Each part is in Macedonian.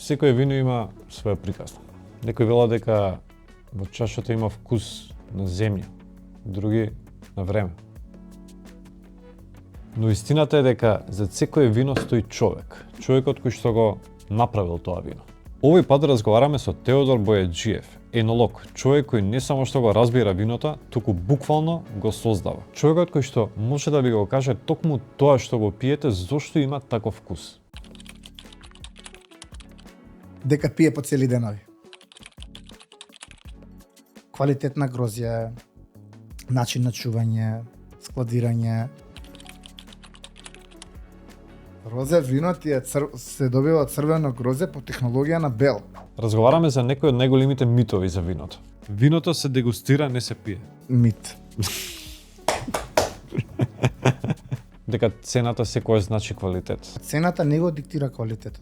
Секое вино има своја приказна. Некои велат дека во чашата има вкус на земја, други на време. Но истината е дека за секое вино стои човек, човекот кој што го направил тоа вино. Овој пат разговараме со Теодор Бојаджиев, енолог, човек кој не само што го разбира виното, туку буквално го создава. Човекот кој што може да ви го каже токму тоа што го пиете, зошто има таков вкус. Дека пие по цели денови. Квалитет на грозје, начин на чување, складирање. Розе вино ти се добива црвено грозе по технологија на Бел. Разговараме за некои од најголемите митови за виното. Виното се дегустира, не се пие. Мит. Дека цената секој значи квалитет. Цената не го диктира квалитетот.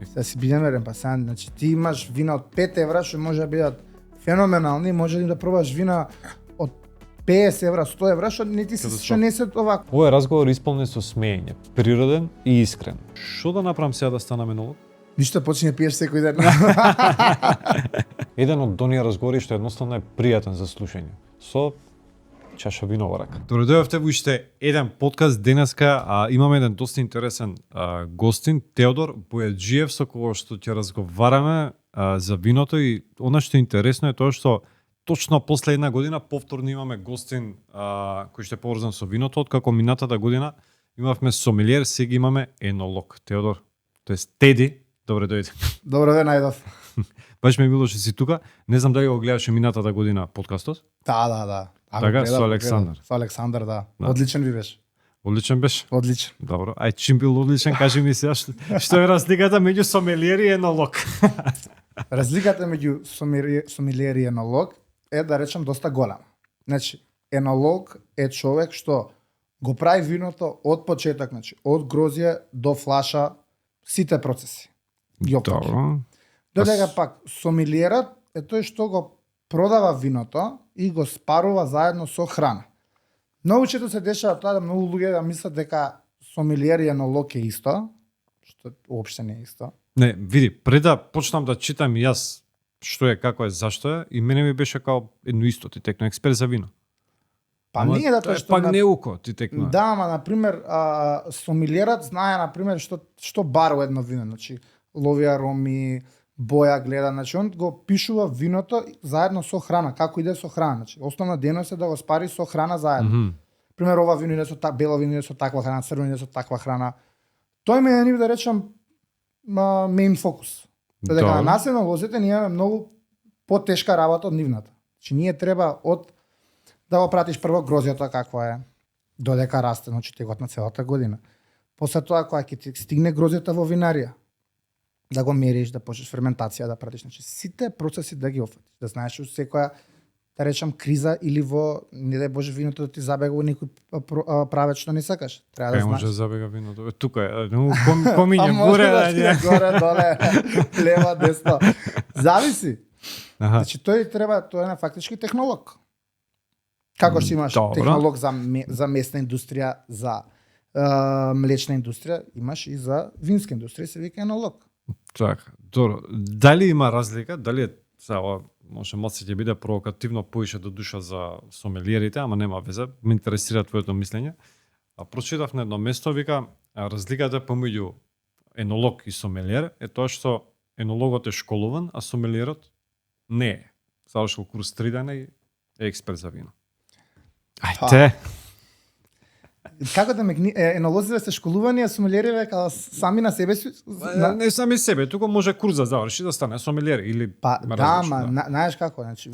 Сега си бидеме репасан, значи ти имаш вина од 5 евра што може да бидат феноменални, може да пробаш вина од 50 евра, 100 евра, што не ти се што не се овако. Овој разговор исполнен со смеење, природен и искрен. Што да направам сега да станам енолог? Ништо, почни да пиеш секој ден. Еден од оние разговори што едноставно е пријатен за слушање. Со чаша вино во рака. Добре дојавте во уште еден подкаст денеска, имаме еден доста интересен гостин, Теодор Бојаджиев, со кого што ќе разговараме за виното, и она што е интересно е тоа што точно после една година повторно имаме гостин кој што е поврзан со виното, откако минатата година имавме сомелиер, сега имаме енолог. Теодор, тоест Теди, добре дојде. Добро ден, најдов. Баш ме било што си тука. Не знам дали го гледаше минатата година подкастот. Да. Така, со Александар. Со Александар, да. Одличен ви беше. Одличен беше? Одличен. Добро. Ај, чим бил одличен, кажи ми сега што е разликата меѓу сомелиер и енолог? Разликата меѓу сомелиер и енолог е, да речем, доста голема. Значи, енолог е човек што го прави виното од почеток, значи, од грозје до флаша, сите процеси. Добро. Додека пак сомелиерот е тој што го продава виното и го спарува заедно со храна. Многу често се дешава тоа да многу луѓе да мислат дека сомелиер и енолог е исто, што уопште не е исто. Не, види, пред да почнам да читам и јас што е, како е, зашто е, и мене ми беше као едно исто, ти текна експерт за вино. Па не е да тоа што... Пак неуко ти текна. Да, ама, например, сомелиерот знае, например, што барува едно вино, значи, лови ароми, боја гледа, значи он го пишува виното заедно со храна, како иде со храна, значи основна дејност е да го спари со храна заедно. Пример, ова вино иде со бело вино иде со таква храна, црвено иде со таква храна. Тој ми е, да речам, меин фокус. Дека на нас енолозите ние имаме многу потешка работа од нивната. Значи ние треба од да го пратиш прво грозјето какво е, додека расте, значи текот на целата година. После тоа кога ќе ти стигне грозјето во винарија, да го мериш, да почнеш ферментација, да пратиш, значи сите процеси да ги офатиш, да знаеш што секоја, да речам, криза или во, не дај Боже, виното да ти забега во некој правец што не сакаш. Треба да знаеш. Може да забега виното. Тука е, помиње горе, горе, доле, лево, десно. Зависи. Значи тој е на фактички технолог. Како што имаш технолог за месна индустрија, за млечна индустрија, имаш и за винска индустрија, се вика енолог. Така, добро. Дали има разлика? Дали е сега може малце ќе биде провокативно поише до душа за сомелиерите, ама нема веза. Ме интересира твоето мислење. Прочитав на едно место, вика, разликата помеѓу енолог и сомелиер е тоа што енологот е школуван, а сомелиерот не е. Завршил курс 3 дена и е експерт за вино. Ајде. Како да енолозите се школувани, а сомелиерите сами на себе си? Не сами себе, туку може курс да заврши да стане сомелиер или да, ама знаеш како, значи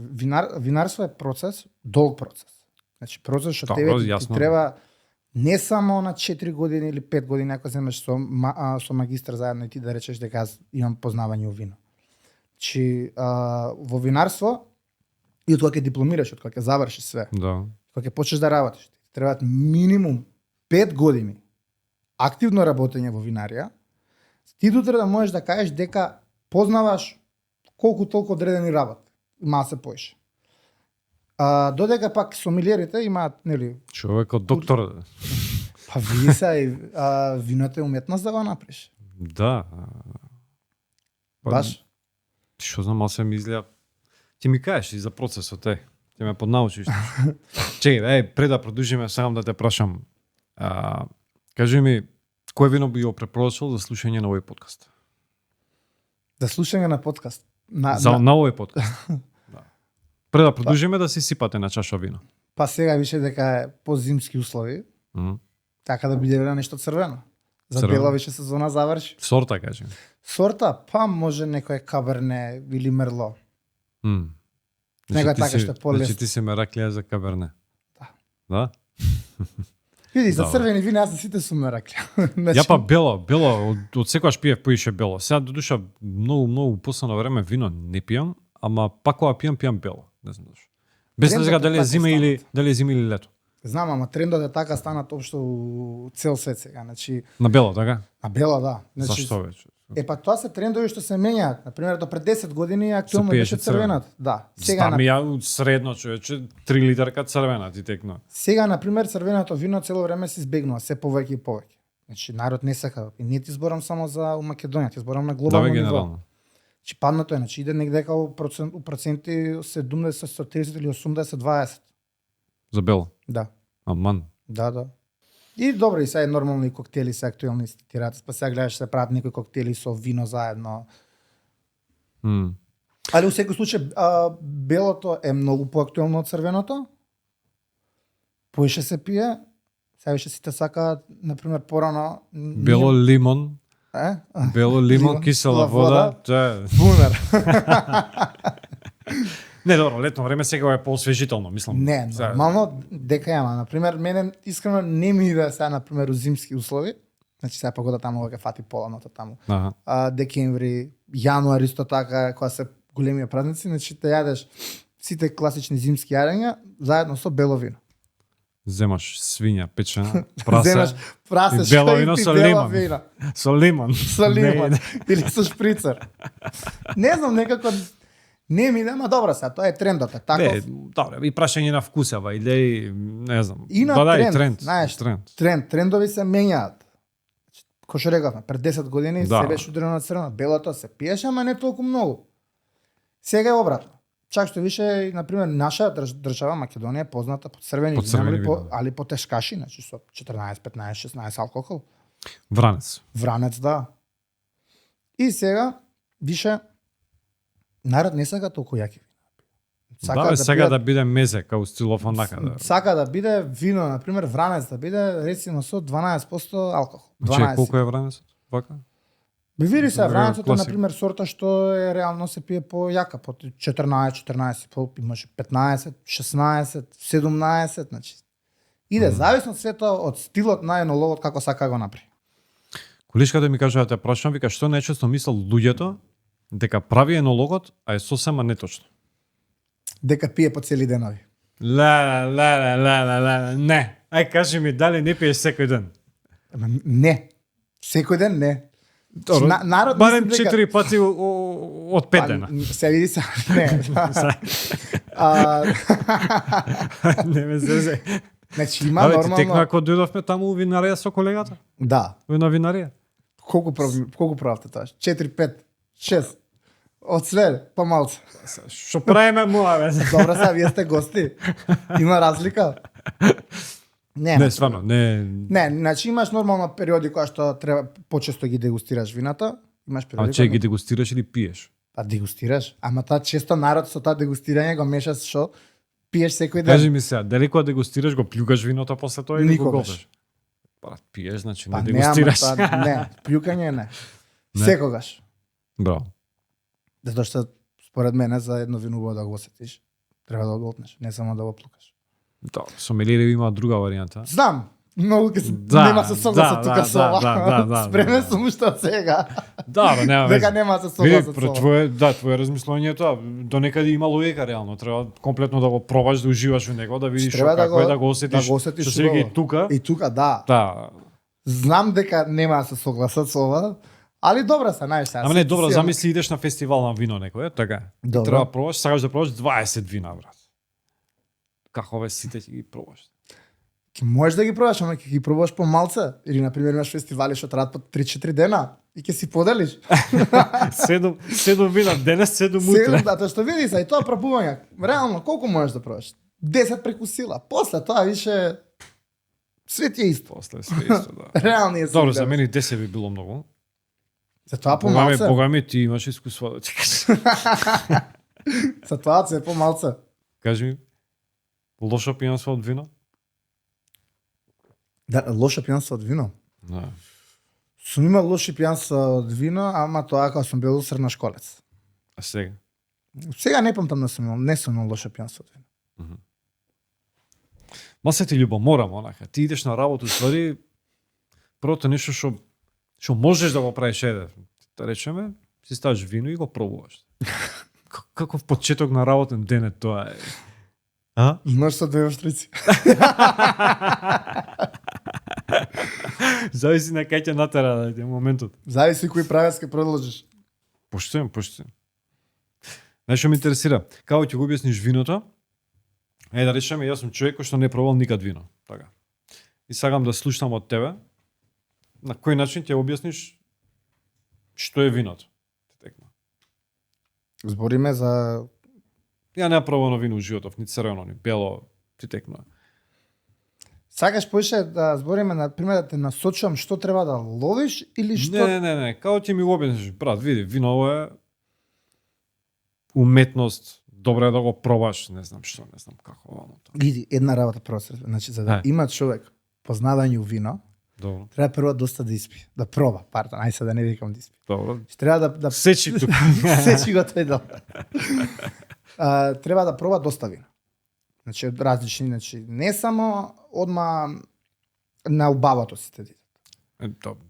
винарство е процес, долг процес. Значи процес што тебе ти треба не само на 4 години или 5 години ако земеш со магистар заедно и ти да речеш дека јас имам познавање во вино. Значи во винарство и од кога ќе дипломираш, од кога ќе завршиш све. Да. Кога ќе почнеш да работиш, требаат минимум 5 години активно работење во винарија, ти дутре да можеш да кажеш дека познаваш колку толку одредени работи, мала се поише. Додека пак сомелиерите имаат, нели, човекот доктор. Па види се, виното е уметност да го направиш. Да. Баш? Што знам, се ми изгледа. Ти ми кажеш и за процесот, ти ме поднаучиш. Чекај, пред да продолжиме, сакам да те прашам. Кажи ми, кој вино би го препорачал за слушање на овој подкаст? Да слушање на подкаст. На овој подкаст. Да. Пред да продолжиме да си сипате на чаша вино. Па сега више дека е по зимски услови. Така да биде нешто црвено. За Црвено. бела више сезона заврши. Сорта, кажи. Сорта, па може некој каберне или мерло. Некој ти така си- што е полесно. Значи ти си ме раклија за каберне. Да. Да? Види, за Добро. црвени вина јас сите сум раклја. Ја па бело, од секогаш пиев поише бело. Сега додуша многу последно време вино не пијам, ама пак кога пијам бело, не знам зашто. Без Трендот разлика е дали е така зима станат. или лето. Знам, ама трендот е така станат општо у цел свет сега. Значи, На бело, така? а бело да. Значи, Зашто веќе? Па тоа се трендови што се менјаат. Например, до пред 10 години актуелно пиеше беше црвенат. Да. Сега ми ја средно човече 3 литарка црвена ти текна. Сега, например, црвеното вино цело време се избегнува, се повеќе и повеќе. Значи, народ не сака. И не ти зборам само за Македонија, ти зборам на Да, глобално бе, ниво. генерално. Значи, паднато е, значи, иде негде дека у проценти 70, 130 или 80, 20. За бело. Да, Аман. да. И добро, и сега е нормално и коктели се актуелни стират. Па сега гледаш се прават некои коктели со вино заедно. Али у секој случај белото е многу поактуелно од црвеното. Поише се пие. Сега више сите сакаат, например, порано Бело лимон, бело лимон, Лимон, кисела вода. вода, тоа е. бунер. Не, добро, летно време сега е поосвежително, мислам. Не, Сега- нормално дека јама. Например, мене искрено не ми иде сега, например, у зимски услови. Значи сега погода таму ќе фати поланото таму. Аха. Декември, јануар исто така, кога се големија празници, значи те јадеш сите класични зимски јадења заедно со бело вино. Земаш свиња печена, прасе, Земаш прасе, и бело што вино и пи со бела лимон. вина. со лимон. Со лимон Не, или со шприцер. Не знам, некако не ми нема добро сега, тоа е трендот, е не, таков. добре, и прашање на вкусава, или не знам. И на да, тренд, и знаеш, тренд. трендови се менјаат. Кој што рековме, пред 10 години Да. се беше удрено на црвено, белото се пиеше, ама не толку многу. Сега е обратно. Чак што више, например, наша држава Македонија е позната по црвени По вина, црвени али по, вина. али по тешкаши, значи со 14, 15, 16 алкохол. Вранец. Вранец, да. И сега, више, народ не сака толку јаки вина. Да, бе, сега пијат- да биде мезе, као стилов онака. Да. Сака да биде вино, например, вранец да биде рецимо со 12% алкохол. Че, колку е вранецот? Вака? Би види се, Добре, вранецот е, класик. например, сорта што е реално се пие по јака, по 14, 14, имаше 15, 16, 17, значи. Иде, зависно сето од стилот на енологот како сака го направи. Колишката ми кажа да те прашам, вика, што најчесто мислел луѓето дека прави енологот, а е сосема неточно. Дека пие по цели денови. Не. Ај кажи ми дали не пиеш секој ден. Ама не. Секој ден не. Добро, Народ барем мисли дека- 4 пати од 5 дена. Се види се, не. А, Не ме зезе. значи има Абе, ти текна нормално. ако дојдовме таму у винарија со колегата? Да. Во една винарија? Колку правте тоа? 4, 5, 6. Од све, помалку. Што правиме муа, бе? Добра сега, вие сте гости. Има разлика? Не, стварно, не. Не, значи имаш нормално периоди кога што треба почесто ги дегустираш вината. Имаш А периоди. че кога- ги дегустираш или пиеш? Па дегустираш, ама тоа често народ со тоа дегустирање го мешаш со пиеш секој ден. Кажи ми сега, дали кога дегустираш го плюкаш виното после тоа или го Никогаш. готвиш? Брат, пиеш, значи Па не не, ама дегустираш. тоа не, плюкање не. Не. Секогаш. Браво. Затоа што според мене за едно вино убаво да го осетиш, треба да го глотнеш, не само да го плукаш. Да, сомелиери има друга варијанта. Знам, многу ќе се Да, нема се согласат да, тука да, со ова. да, Спремен да. сум уште од сега. Да, бе, нема Дека веќе. нема се Види, согласат со про ова. твое размислување е тоа, до некаде има логика реално, треба комплетно да го пробаш, да уживаш во него, да видиш Треба што како е, да го осетиш, осетиш што се ги убаво. тука. И тука, да. Да. Знам дека нема да се согласат со ова, али добра се, знаеш сега. Ама не, добро, Си- замисли идеш на фестивал на вино некој, така. Добро. Треба да пробаш, сакаш да пробаш 20 вина, брат. Како ве сите ќе ги пробаш? Ки можеш да ги пробаш, ама ќе ги пробаш по малце. Или на пример имаш фестивали што траат по 3-4 дена и ќе си поделиш. 7 вина денес, 7 утре. Седум, да, тоа што види се и тоа пробување. Реално колку можеш да пробаш? 10 преку сила. После тоа више све ти е исто. После све исто, да. Реално е. Добро, за мене и 10 би било многу. За тоа по малце. Бога ми, ти имаш искуство да ти кажеш. За тоа се по малце. Кажи ми, лошо пијанство од вино? Да, лошо пијанство од вино. Да. Сум имал лоши пијанства од вино, ама тоа кога сум бил средношколец. А сега? Сега не памтам да сум имал, не сум имал лошо пијанство од вино. Ма се ти љубоморам, онака. Ти идеш на работа, ствари, првото нешто што можеш да го правиш еде. Да речеме, си ставиш вино и го пробуваш. Каков почеток на работен ден е тоа е. А? Нож со две овштрици. Зависи на кај ќе натера да моментот. Зависи кој правец ќе продолжиш. Поштуем. Знаеш што ме интересира? Како ќе го објасниш виното? Да речеме, јас сум човек кој што не пробал никад вино. Така. И сакам да слушам од тебе на кој начин ќе објасниш што е виното. Текма. Збориме за Ја не пробано вино у животов, ни црвено, ни бело, ти текно. сакаш поише да збориме на пример да те насочувам што треба да ловиш или што Не, како ќе ми го објасниш, брат, види, вино е уметност, добро е да го пробаш, не знам како овamo. Види, една работа прво се разбира. Значи, за да има човек познавање у вино, Добро. треба прво доста да испи, да проба, пардон, ај се да не викам да испи. Добро. Треба да Сечи тука. сечи го тој дел. Треба да проба доста вино. Значи, од различни, значи, не само одма на убавото си те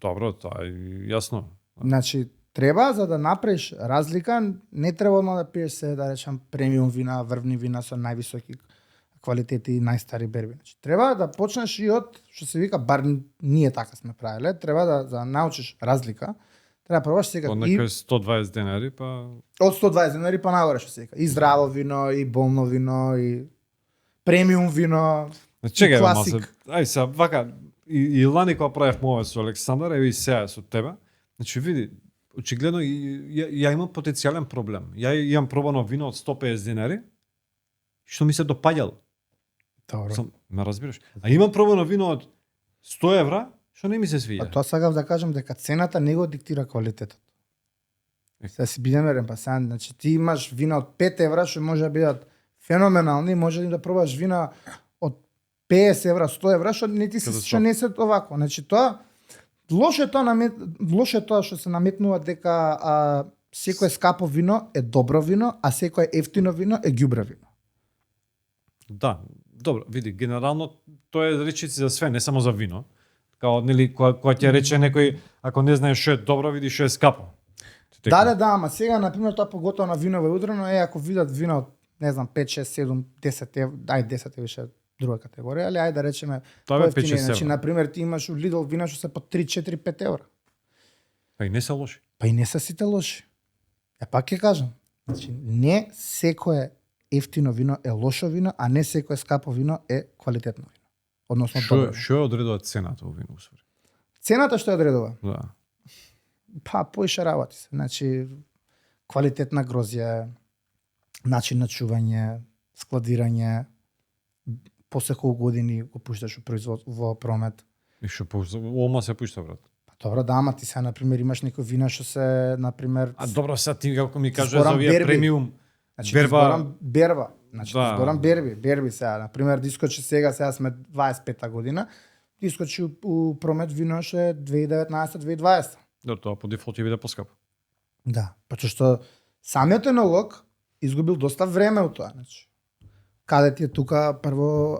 Добро, тоа е јасно. Значи, треба за да направиш разлика, не треба одма да пиеш се, да речам, премиум вина, врвни вина со највисоки квалитети и најстари берби. Значи, треба да почнеш и од, што се вика, бар ние така сме правиле, треба да научиш разлика, треба да пробаш сега Од и некој 120 денари, па... од 120 денари па нагоре што се вика. И здраво вино, и болно вино, и премиум вино, Чекај, класик. Ај сега, вака, и лани кога правевме ова со Александар, еви и сега со тебе, значи види, очигледно ја имам потенцијален проблем. Ја имам пробано вино од 150 денари, што ми се допаѓало. Добро. Ме разбираш? А имам пробано вино од 100 евра, што не ми се свиѓа. А тоа сакав да кажам дека цената не го диктира квалитетот. Сега си бидеме рем, па сега, значи ти имаш вина од 5 евра што може да бидат феноменални, може да пробаш вина од 50 евра, 100 евра што не ти се што не се овако. Значи тоа лошо е тоа што се наметнува дека секое скапо вино е добро вино, а секое ефтино вино е ѓубре вино. Да, добро, види, генерално тоа е речици за све, не само за вино. Као, нели, кога ќе рече некој, ако не знаеш што е добро, види што е скапо. Да, ама сега, например, тоа поготово на виново и удрено е, ако видат вино од, не знам, 5, 6, 7, 10 евра, ај 10 е више друга категорија, али ајде да речеме, Тоа е поевтине, 5-6 значи, евра. например, ти имаш у Lidl вина што се по 3, 4, 5 евра. Па и не се лоши. Па и не се сите лоши. Пак ќе кажам, значи, не секое ефтино вино е лошо вино, а не секое скапо вино е квалитетно вино. Односно добро. Што е одредува цената во вино, усвари? Цената што ја одредува? Да. Па поише работи се. Значи, квалитетна грозја, начин на чување, складирање, после колку години го пушташ во промет. И што ома се пушта, брат. Па добро, да, ама ти сега, например, имаш некои вина што се, например... А добро, сега ти како ми кажеш Зборам за овие берби. премиум Значи, берба. зборам берба. Значи, Да. зборам берби сега. Например, дискочи сега сме 25-та година, дискочи у промет вино што е 2019-2020. Да, тоа по дефолт ќе биде поскапо. Да, пато што самиот енолог изгубил доста време у тоа, значи. Каде ти е тука прво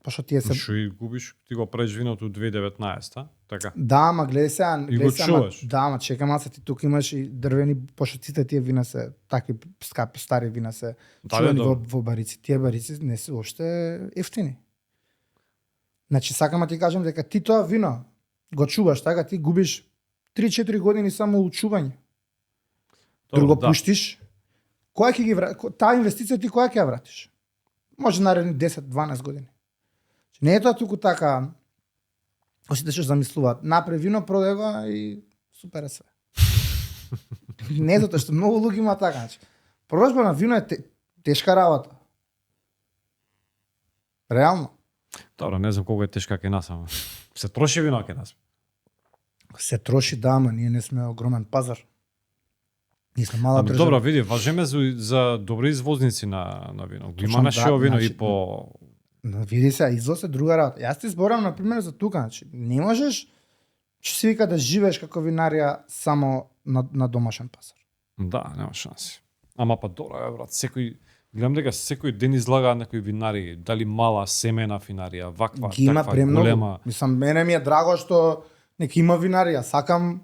пошто тие се Што и губиш, ти го правиш виното 2019, така? Да, ама гледај сега, И го чуваш. Да, ама чекам, се ти тука имаш и дрвени, пошто сите тие вина се такви скапи, стари вина се чувани во барици. Тие барици не се уште ефтини. Значи сакам да ти кажам дека ти тоа вино го чуваш, така ти губиш 3-4 години само у чување. Друго да. пуштиш. Која ќе ги таа инвестиција ти која ќе ја вратиш? Може наредни 10-12 години. Не е тоа туку така, осите што замислуваат, направи вино, продај го и супер е све. Не е затоа што многу луѓе има така, значи. Продажба на вино е тешка работа. Реално. Добро, не знам колку е тешка кај нас, ама се троши вино кај нас. Се троши, да, ама ние не сме огромен пазар. Ние сме мала држава. Добро, види, важеме за добри извозници на вино. Ги Точно, има да, нашо вино значи, и по... Види се, извоз е друга работа. Јас ти зборам, например, за тука. Значи, не можеш, што се вика, да живееш како винарија само на домашен пазар. Да, нема шанси. Ама па добро, брат, гледам дека секој ден излагаат некои винари, дали мала семена винарија, ваква, Ги има таква, премногу. голема. Мислам, мене ми е драго што нека има винарија. Сакам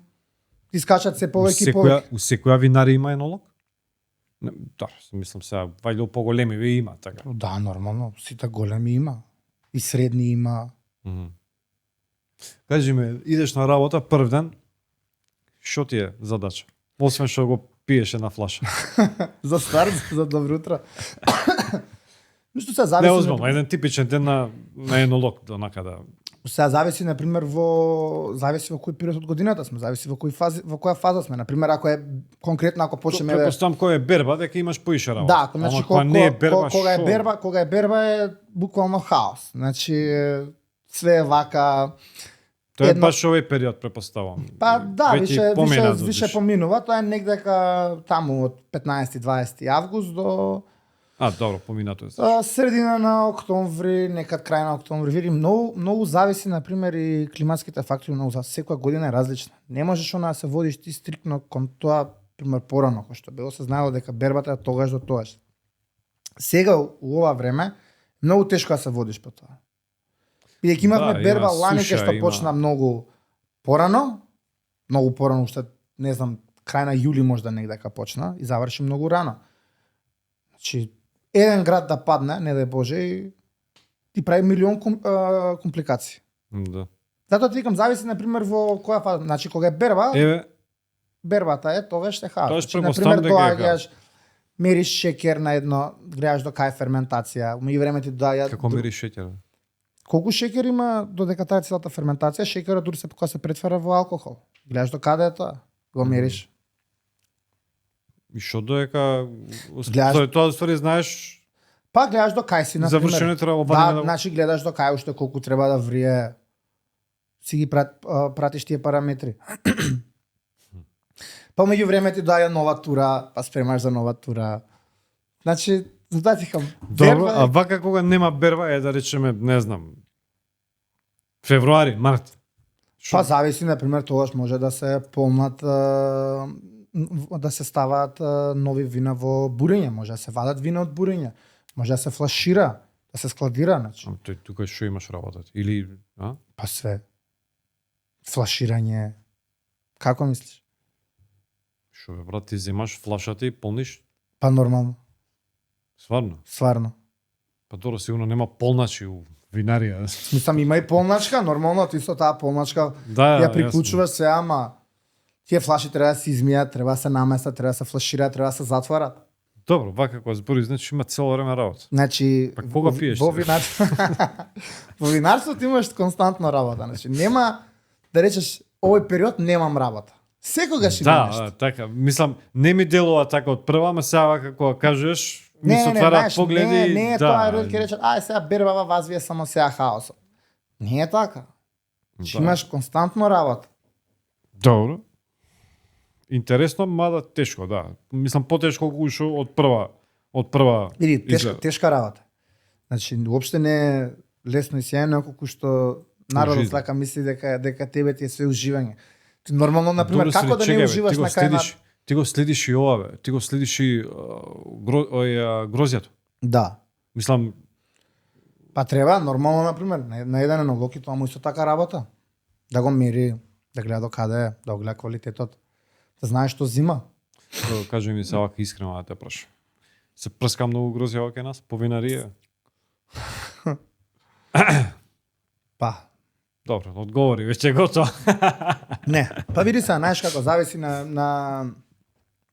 искачат се повеќе и повеќе. У секоја винарија има енолог? Да, мислам сега, вајде поголеми ви има, така. Да, нормално, сите големи има. И средни има. Кажи ми, идеш на работа прв ден, што ти е задача? Освен што го пиеш една флаша. За старт, за добро утро. Ништо се Не, зависи. озбилно, еден типичен ден на енолог, накада. Сега зависи, например, зависи во кој период од годината сме, зависи во која фаза сме. Например, ако е конкретно, ако почнеме Препоставам кој е берба, дека имаш поише работа. Да, значи кога не е берба, кога е берба е буквално хаос. Значи све е вака. Тоа е баш овој период, препоставам. Па да, Веќе више поминува, тоа е негдека таму од 15-20 август до добро, поминато е. средина на октомври, некад крај на октомври. Види, многу зависи, например, и климатските фактори, многу зависи. Секоја година е различна. Не можеш она да се водиш ти стриктно кон тоа, пример, порано, кој што било се знаело дека бербата е тогаш до тогаш. Сега, у ова време, многу тешко да се водиш по тоа. Бидејќи имавме берба лани што почна многу порано, уште, не знам, крај на јули можда негдека почна и заврши многу рано. Значи, еден град да падне, не дај Боже, и ти прави милион компликации. Да. Затоа ти викам, зависи, например, во која фаза. Значи, кога е берба, бербата е, тогаш се хаос. Значи, например, доаѓаш, мериш шеќер на едно, гледаш до кај ферментација, меѓу време ти доаѓа... Како мериш шеќер? Колку шеќер има додека таа целата ферментација, шеќерот дури се кога се претвара во алкохол. Гледаш до каде е тоа, го мериш. И што додека тоа ствари знаеш? Па гледаш до кај си, например. Завршено треба обадење. Да, значи гледаш до кај уште колку треба да врие. Си ги пратиш тие параметри. Па меѓу време ти доаѓа нова тура, па спремаш за нова тура. Значи, затоа ти кажам. Добро, а вака кога нема берба е, да речеме, не знам, февруари, март. Па зависи, например, тогаш може да се помнат, да се ставаат нови вина во бурење, може да се вадат вина од бурење, може да се флашира, да се складира, значи. Тој тука што имаш работат? Или, Па све. Флаширање. Како мислиш? Што бе, брат, ти земаш флашата и полниш? Па нормално. Сварно? Сварно. Па добро, сигурно нема полначи у винарија. Мислам, има и полначка, нормално, ти со таа полначка ја приклучуваш се, ама тие флаши треба да се измијат, треба да се наместат, треба да се флашираат, треба да се затворат. Добро, вака кога збори, значи има цело време работа. Значи, па кога пиеш? Во винарството имаш константно работа, значи нема да речеш овој период немам работа. Секогаш има нешто. Да, така, мислам, не ми делува така од прва, ама сега вака кога кажеш, ми се отвараат погледи. Не е тоа ќе речат, сега бербава вас само сега хаосот. Не е така. Че имаш константно работа. Добро. Интересно, мада тешко, да. Мислам потешко колку од прва. Види, тешка работа. Значи, уопште не е лесно и сјајно колку што народот така мисли дека тебе ти е све уживање. Ти нормално, например, како да не уживаш на кај Ти го следиш и ова, бе. Ти го следиш и грозјето. Да. Мислам... Па треба, нормално, например, на еден енолог и тоа му исто така работа. Да го мери, да гледа до каде е, да го гледа квалитетот, да знае што зима. Кажи ми се овака искрено да те прашам. Се прска многу грозје кај нас по винарија? Па. Добро, одговори, веќе готово. Не, па види се, знаеш како, зависи на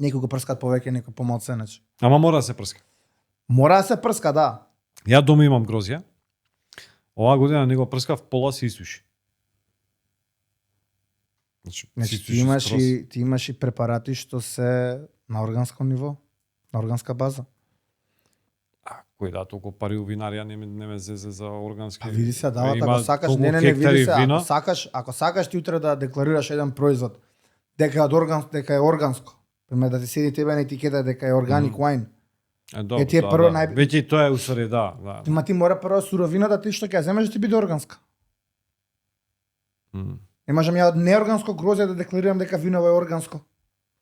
некој го прскат повеќе, некој помалце, значи. Ама мора да се прска. Мора да се прска, да. Ја дома имам грозја. Оваа година не го прскав, пола се исуши. Значи ти имаш и препарати што се на органско ниво, на органска база. Кој да толку пари у винарија не ме зезе за органски. Па види се, дават, Има ако сакаш, толку не, хектари види се, вино. ако сакаш ти утре да декларираш еден производ дека е органско, пример да ти седи тебе на етикета дека е органик wine. Добро, ти е прво Веќе тоа е усвари, да. Ма ти мора прво суровината ти што ќе земеш да ти биде органска. Не можам ја од неорганско грозје да декларирам дека виново е органско.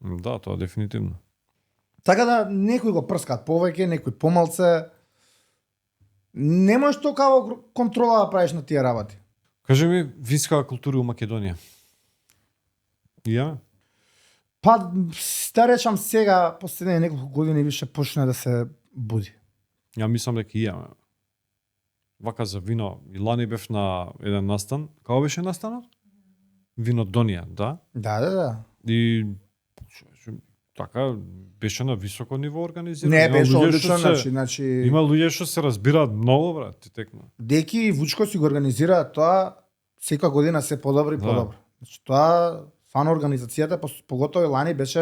Да, тоа дефинитивно. Така да некои го прскаат повеќе, некои помалце. Не можеш толкава контрола да правиш на тие работи. Кажи ми, винска култура у Македонија. Ја? Па, да речам сега, последните неколку години више почна да се буди. Ја мислам дека имаме. Вака за вино, и лани бев на еден настан. Како беше настанот? Винодонија, да? Да. И така беше на високо ниво организирано. Не, беше одлично, значи Има луѓе што се разбираат многу, брат, ти текна. Деки и Вучко си го организираат тоа, секоја година се подобро и подобро. Значи тоа фан организацијата, поготово и лани беше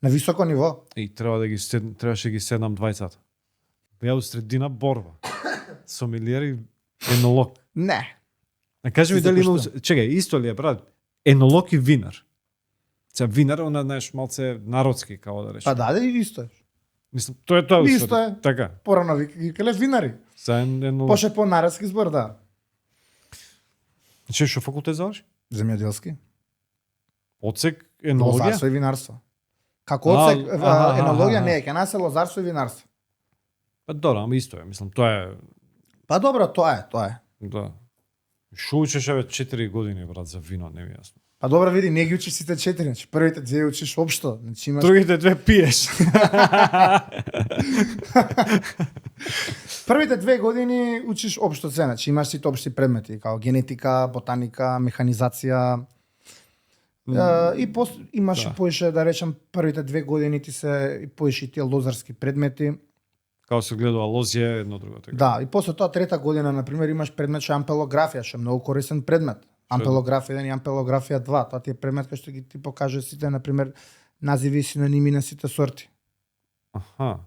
на високо ниво. И требаше ги седнам двајцата. Беа у средина борба. Сомелиер и енолог. Не. А кажи ми дали има... Чекај, исто ли е, брат? Енолог и винар. Сега винар, она, знаеш, малце народски, као да речем. Па да, исто е. Мислам, тоа е тоа. Исто е. Така. Порано викале винари. Са енолог. Поше по народски збор, да. Че што факултет заврши? Земјоделски. Одсек енологија? Лозарство и винарство. Како одсек енологија не е, ке нас е лозарство и винарство. Па добро, ама исто е, мислам, тоа е... Па добро, тоа е. Да. Шо учеше ве 4 години, брат, за вино, не ми е јасно. Па добро, види, не ги учиш сите 4, значи првите 2 учиш општо, значи имаш... Другите 2 пиеш. Првите 2 години учиш општо се, значи имаш сите општи предмети, као генетика, ботаника, механизација. И имаш и поише, да речем, првите 2 години ти се и поише тие лозарски предмети. Као се гледува лозија, едно друго така. Да, и после тоа трета година, на пример, имаш предмет што е ампелографија, што е многу корисен предмет. Ампелографија 1 и ампелографија 2, тоа ти е предмет кој што ги ти покаже сите, на пример, називи и синоними на сите сорти. Аха.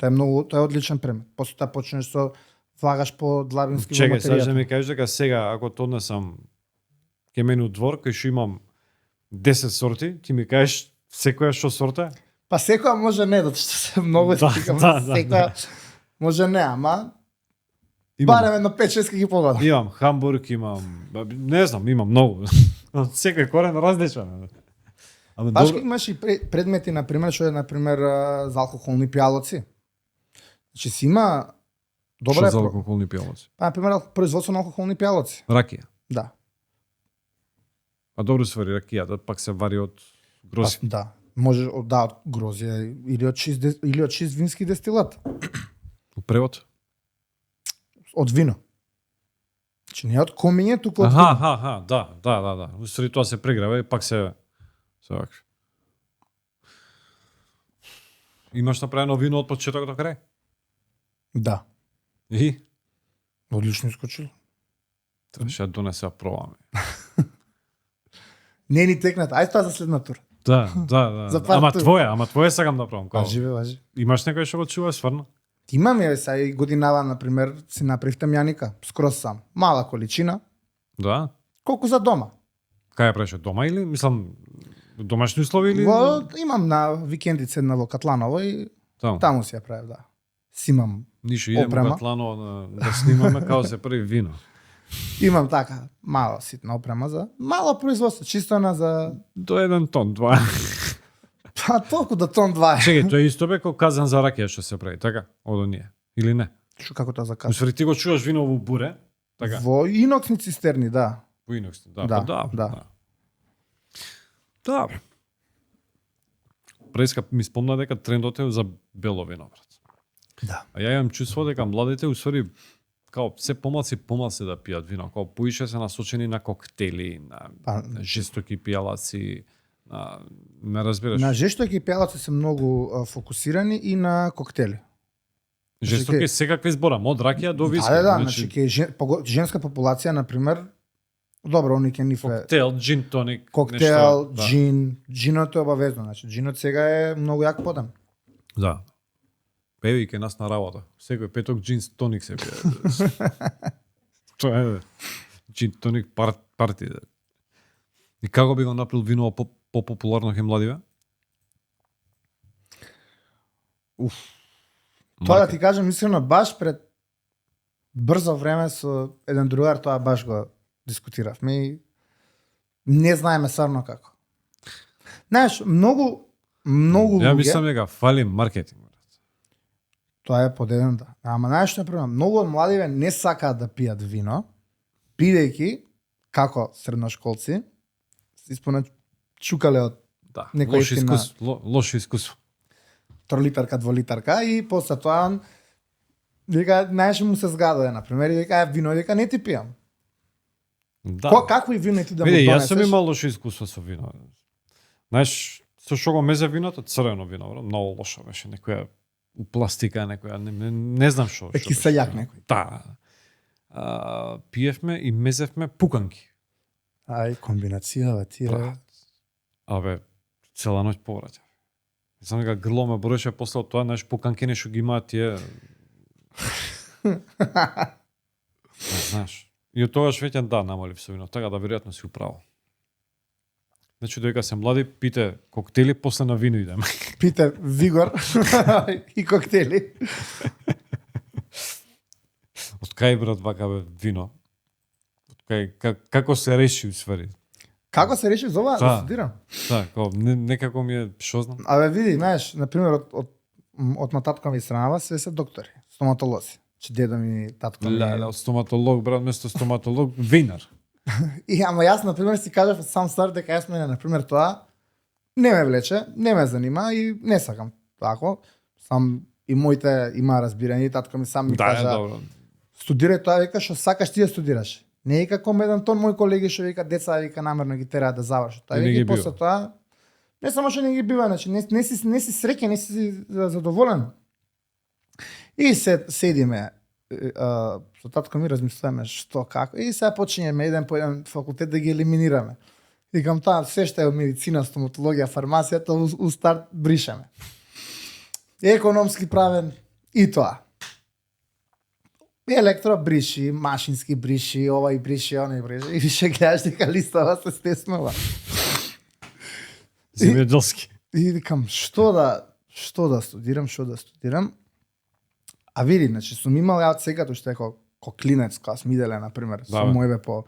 Тоа е одличен предмет. После тоа почнеш со влагаш по длабински во материјата. Чекај, материјата. сега ми кажеш дека сега, ако тоа однесам ке мене у двор, кај што имам 10 сорти, ти ми кажеш секоја што сорта е? Па секоја може не, затоа што се многу секоја може не, ама барем едно 5-6 ги погодам. Имам Хамбург, имам, не знам, имам многу. Секој корен различен. Ама Баш имаш и предмети, на пример, што е на пример за алкохолни пијалоци. Значи си има добра Што за алкохолни пијалоци? Па на пример производство на алкохолни пијалоци. Ракија. Да. А добро се вари ракијата, пак се вари од грози. Да. Може од грозија или од чист вински дестилат. У превод? Од вино. Значи не од комиње, туку од вино. Да. Устари тоа се преграва и пак се вака. Имаш направено вино од почеток до крај? Да. И? Одлично искочил. Требаше да донесе пробаме. Не ни текнат. Ај тоа за следна тур. Да. За пар Ама тур. твоја сакам да пробам. Важи. Имаш некој што го чува стварно? Имам ја сега и годинава, на пример, си направив тамјаника, скроз сам. Мала количина, Да. колку за дома. Кај ја правиш дома или мислам домашни услови или? Имам на викендица една во Катланово и Таму. таму си ја правев, да. Си имам Нишо, идемо опрема. Катланово да снимаме као се прави вино. Имам така мала ситна опрема за мало производство, чисто на за До 1 тон, 2. па толку до тон 2. Чекај, тоа е исто бе кој казан за ракија што се прави, така? Од оние. Или не? Што како тоа закажа? Усвари ти го чуваш вино во буре, така? Во иноксни цистерни, да. Во инокс, да. Да, Да. да. Добро. Преска ми спомна дека трендот е за бело вино, брат. Да. А ја имам чувство дека младите усвари као се помалци да пијат вино, као поише се насочени на коктели, на жестоки пијалаци, ме разбираш? На жестоки пијалаци се многу фокусирани и на коктели. Жестоки секакви збора, од ракија до виски. Да, значи ке женска популација на пример, добро, они ке нифе коктел, джин тоник, коктел, нешто, джин, джинот е обавезно, значи джинот сега е многу јак подем. Да. Певи ке нас на работа. Секој петок джин тоник се пие. Тоа е джин тоник парти. И како би го направил вино популарно кај младиве? Тоа да ти кажам искрено, баш пред брзо време со еден другар тоа баш го дискутиравме и не знаеме стварно како. Знаеш, многу Ја луѓе, мислам дека фали маркетинг. тоа е под еден да. Ама знаеш што например, многу од младиве не сакаат да пијат вино, бидејќи како средношколци се испоначукале од Да, некој лошо искуство. тролитарка, дволитарка и после тоа вика најше му се згадува на пример и вика вино вика не ти пијам. Да. Какво и вино ти да му Види, донесеш? јас сум имал лошо искуство со вино. Знаеш, со што го мезе виното, црвено вино, многу лошо беше, некоја у пластика, некоја не знам што. Киселјак некој. Да. Пиевме и мезевме пуканки. Ај, комбинацијава тие. Брат. Абе, цела ноќ повраќа. Само дека грло ме бореше после од тоа, знаеш, пуканки нешто ги имаат тие. Не знаеш. И од тогаш веќе да намалив со вино, така да веројатно си управо. Значи додека се млади, пите коктели, после на вино идеме. Пите вигор и коктели. Од кај брат вака бе вино? Од кај како се реши усвари? Како се реши за ова да студирам? Да, како некако ми е што знам. Абе види, знаеш, на пример од на татко ми странава се доктори, стоматолози. Че дедо ми, татко ми. Од стоматолог, брат, место стоматолог, винар. И ама јас на пример си кажав сам старт дека јас мене на пример тоа не ме влече, не ме занима и не сакам тако. Сам и моите има разбирање, татко ми сам ми кажа. Студирај тоа, вика, што сакаш ти да студираш. Не е како еден тон мој колеги што вика деца вика намерно ги тераат да завршат. Тоа вика после тоа не само што не ги бива, значи не си среќен, не си задоволен. И се седиме со татко ми размислуваме што како и сега почињеме еден по еден факултет да ги елиминираме. Викам таа се што е медицина, стоматологија, фармацијата у старт бришеме. Економски правен и тоа. Електро бриши, машински бриши, ова и бриши, она и бриши. И више гледаш дека листава се стеснува. Земјоделски. И викам што да студирам. А види, значи сум имал ја од сега тоа што е ко клинец, кога сум иделе на пример, со мојбе по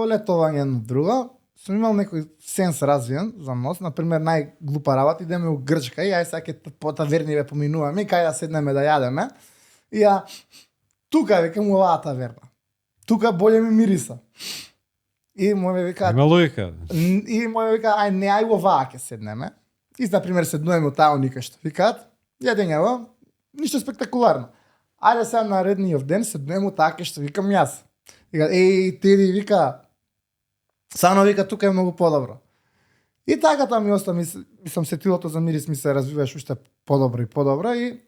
летување на друго, сум имал некој сенс развиен за нос, на пример најглупа работа идеме у Грчка и ај сега по таверниве поминуваме и кај да седнеме да јадеме. И ја тука викам оваа таверна. Тука боле ми мириса. И моје вика има логика. И моје вика ај не ај оваа ќе седнеме. И на пример седнуваме таа ника што викаат, јадењево, ништо спектакуларно. Ајде сега наредниот ден седнеме така што викам јас. Вика еј Теди вика Сано вика тука е многу подобро. И така тоа ми остава мислам сетилото за мирис ми се развиваш уште подобро и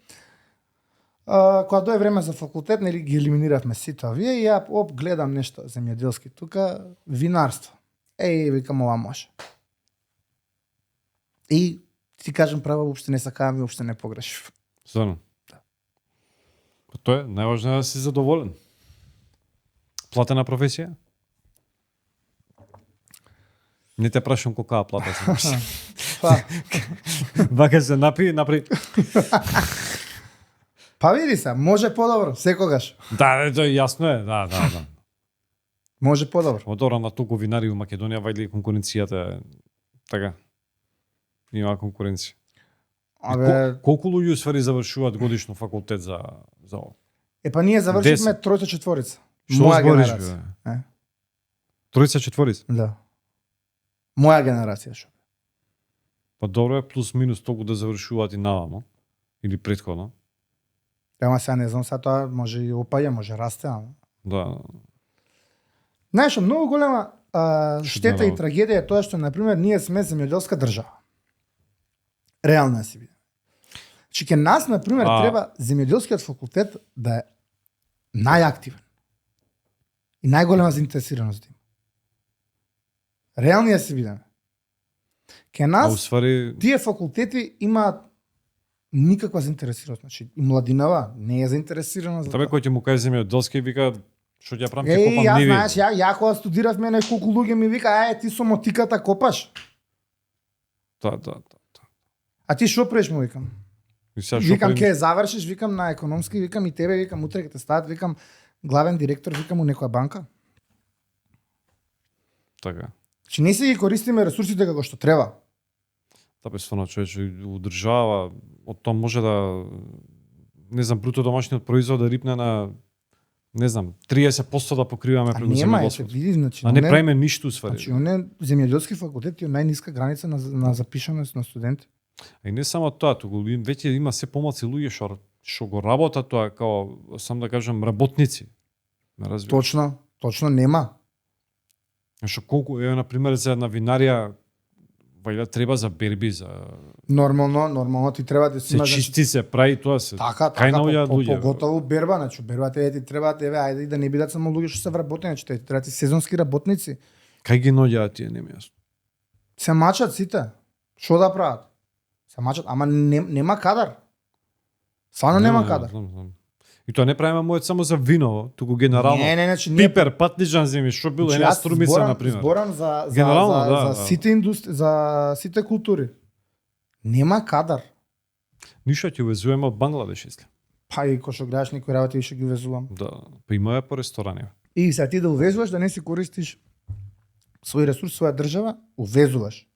кога дое време за факултет, нели ги елиминиравме сите овие и ја гледам нешто земјоделски тука, винарство. Еј, викам ова може. И ти кажам право, уопште не сакавам и уопште не погрешив. Стварно. Да. Тоа е најважно е да си задоволен. Платена професија? Не те прашам колка плата си. Вака се напри. Па види се, може подобро, секогаш. Да, тоа јасно е, да. Може подобро. Одора на толку винари у Македонија, вајде конкуренцијата така. Има конкуренција. Абе, колку луѓе усвари завршуваат годишно факултет за ова? Па ние завршивме тројца четворица. Моја генерација. Тројца четворица? Да. Моја генерација што. Па добро е плюс минус толку да завршуваат и навамо или претходно. Ама сега не знам, сега тоа може и опаја, може расте, ама. Да. Знаеш, многу голема штета и трагедија е тоа што, например, ние сме земјоделска држава. Реално си биде. Че ке нас, например, треба земјоделскиот факултет да е најактивен и најголема заинтересираност да има. Реални се видиме. Ке нас, усвари тие факултети имаат никаква заинтересираност. Значи, и младинава не е заинтересирана за Тебе тоа. кој ќе му каже земјоделски вика што ќе правам ќе Еј, копам јас ниви. знаеш, ја кога студиравме, неколку луѓе ми вика, ај ти со мотиката копаш. Да. А ти што правиш, му викам? И сега што Викам правиш? ке завршиш, викам на економски, викам и тебе, викам утре ќе те стават, викам главен директор, викам у некоја банка. Така. Че не си ги користиме ресурсите како што треба. Да бе стварно човече удржава, од тоа може да не знам бруто домашниот производ да рипне на не знам 30% да покриваме А преку нема, се земјоделството. види, значи, А не правиме ништо усвари. Значи, оне земјоделски факултет е најниска граница на запишаност на студенти. И не само тоа, туку веќе има се помалци луѓе што го работат тоа како сам да кажам работници. Ме разбираш? Точно нема. Што колку е на пример за една винарија вајда треба за берби, за Нормално ти треба да си се имаш чисти се прави тоа се. така, Кај наоѓаат луѓе? поготово берба, значи бербата ти треба ајде и да не бидат само луѓе што се вработени, значи те треба ти сезонски работници. Кај ги наоѓаат тие не ми е јасно. Се мачат сите. Што да прават? Се мачат, ама нема кадар. Стварно нема кадар. Знам. И тоа не правиме мојот само за виново, туку генерално. Не, значи Пипер, патлиџан земи, што било една струмица на пример. Зборам за Генерално, за сите индустри, за сите култури. Нема кадар. Ништо ќе увезуваме од Бангладеш, исле. Па и кога што гледаш некои работи што ги увезувам. Да, па имаме по ресторани. И сега ти да увезуваш, да не си користиш свој ресурс, своја држава, увезуваш.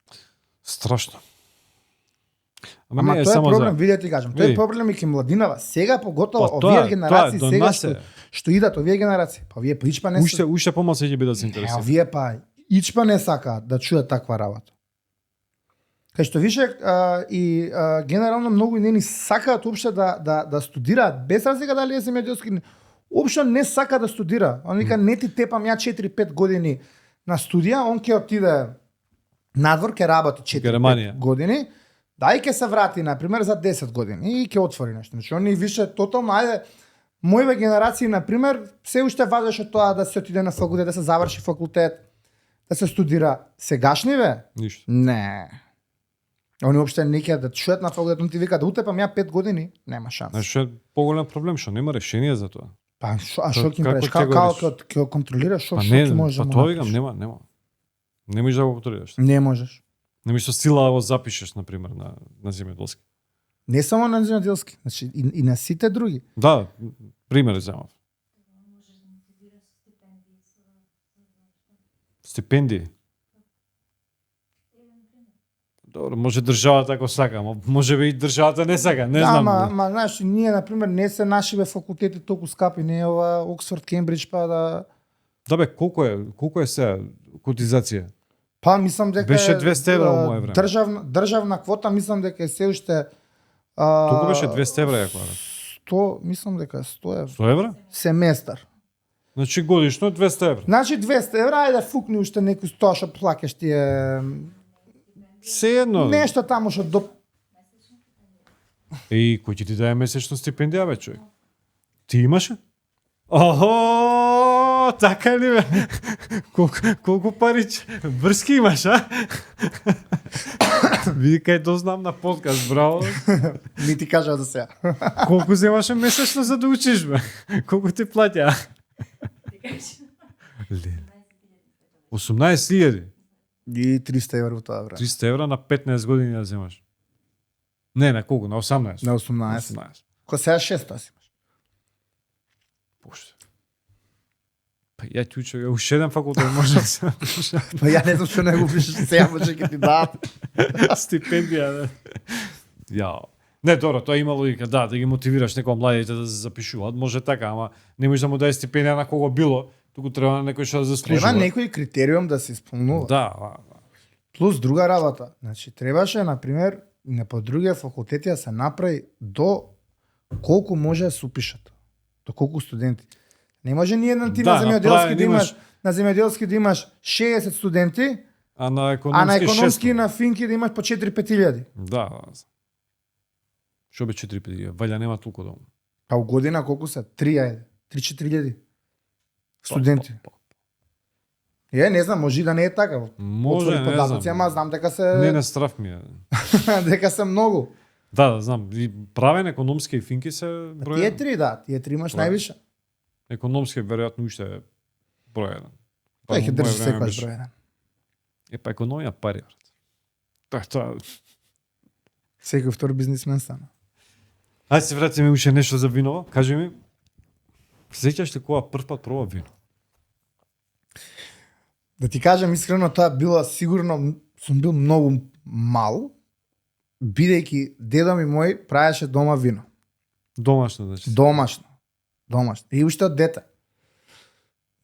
Страшно. Ама не тоа е само проблем, за... види ти кажам, тоа е Види. проблем и ке младинава. Сега поготово Па, тоа овие е, генерации тоа е, до сега нас што е. што идат овие генерации. Па овие ичпа не Уште помалку ќе бидат Е, заинтересирани. овие па ичпа не сакаат да чујат таква работа. Кај што више генерално многу не ни сакаат уопште да студираат без разлика дали е земјоделски. Уопште не сака да студира. Он вика не ти тепам ја 4-5 години на студија, он ќе отиде надвор, ќе работи 4-5 години. Да, и ќе се врати, например, за 10 години и ќе отвори нешто. Значи, они више тотално, ајде, моите генерации, например, се уште важеше тоа да се отиде на факултет, да се заврши факултет, да се студира. Сегашниве? Ништо. Не. Они уопште не ќе да чуат на факултет, он ти вика да утепам ја 5 години, нема шанс. Знаеш, што е поголем проблем, што нема решение за тоа. Па што ќе им Како правиш? ќе го Како решиш? ќе контролираш што Па ќе не, можеш па да му тоа викам, направиш? нема. Не можеш да го контролираш. Не можеш. Не можеш со сила да го запишеш на пример на земјоделски. Не само на земјоделски, значи и на сите други. Да, пример земав. Стипендии. Добро, може државата ако сака, ама може би и државата не сака, не знам. Ама знаеш, ние на пример не се нашиве факултети толку скапи, не е ова Оксфорд, Кембридж, па да Да бе, колку е сега котизација? па мислам дека Беше 200 евра во мое време. Државна квота мислам дека е се уште Толку беше 200 евра ја квара. 100, мислам дека е 100 евра. 100 евра? Семестар. Значи годишно 200 евра. Значи 200 евра, ајде фукни уште некој 100 што плакаш тие Се едно. нешто таму што до Кој ќе ти даде месечно стипендија, бе, човек? Ти имаше? Охо, така ли бе? Колку парич? Врски имаш, а? Види кај дознам на подкаст, браво. ми ти кажа за сега. Колку земаше месечно за да учиш, бе? Колку ти плаќа? 18.000. И 300 евра во тоа време. 300 евра на 15 години да земаш. Не, на колку? На 18? На 18. Ко сега 600 си имаш. Поште. Па ја ти учев, уште еден факултет може да се напише. Па ја не знам што не го пишеш, сега може ќе ти дадат. Стипендија, да. Ја. Не, добро, тоа има логика, да ги мотивираш некој младите да се запишуваат, може така, ама не можеш да му даде стипендија на кого било, туку треба на некој што да заслужува. Треба некој критериум да се исполнува. Да. Плюс друга работа. Значи, требаше, например, на по другите факултети да се направи до колку може да се упишат. До колку студенти. Не може ни еден ти Да, на земјоделски направен да имаш имаш- на земјоделски да имаш 60 студенти, А на а на економски економски 600. и на финки да имаш по 4-5 илјади. Да. Што бе 4-5 валја нема толку долго. Па у година колку се? 3-4 студенти. Не знам, може и да не е така. Може, Отвори не податоци, знам. ама знам дека се Не страв ми е. дека се многу. Да, знам. И правен економски и финки се број. Тие три имаш Број. највише. Економски веројатно уште е број 1. Тој ќе држи секојаш број 1. Па економија пари, брат. Тоа. Секој втор бизнисмен стана. Ајде се вратиме уште нешто за вино. Кажи ми, сеќаш ли кога прв пат проба вино? Да ти кажам искрено, тоа била сигурно, сум бил многу мал, бидејќи дедо ми мој правеше дома вино. Домашно, значи. Домашно. И уште од дете.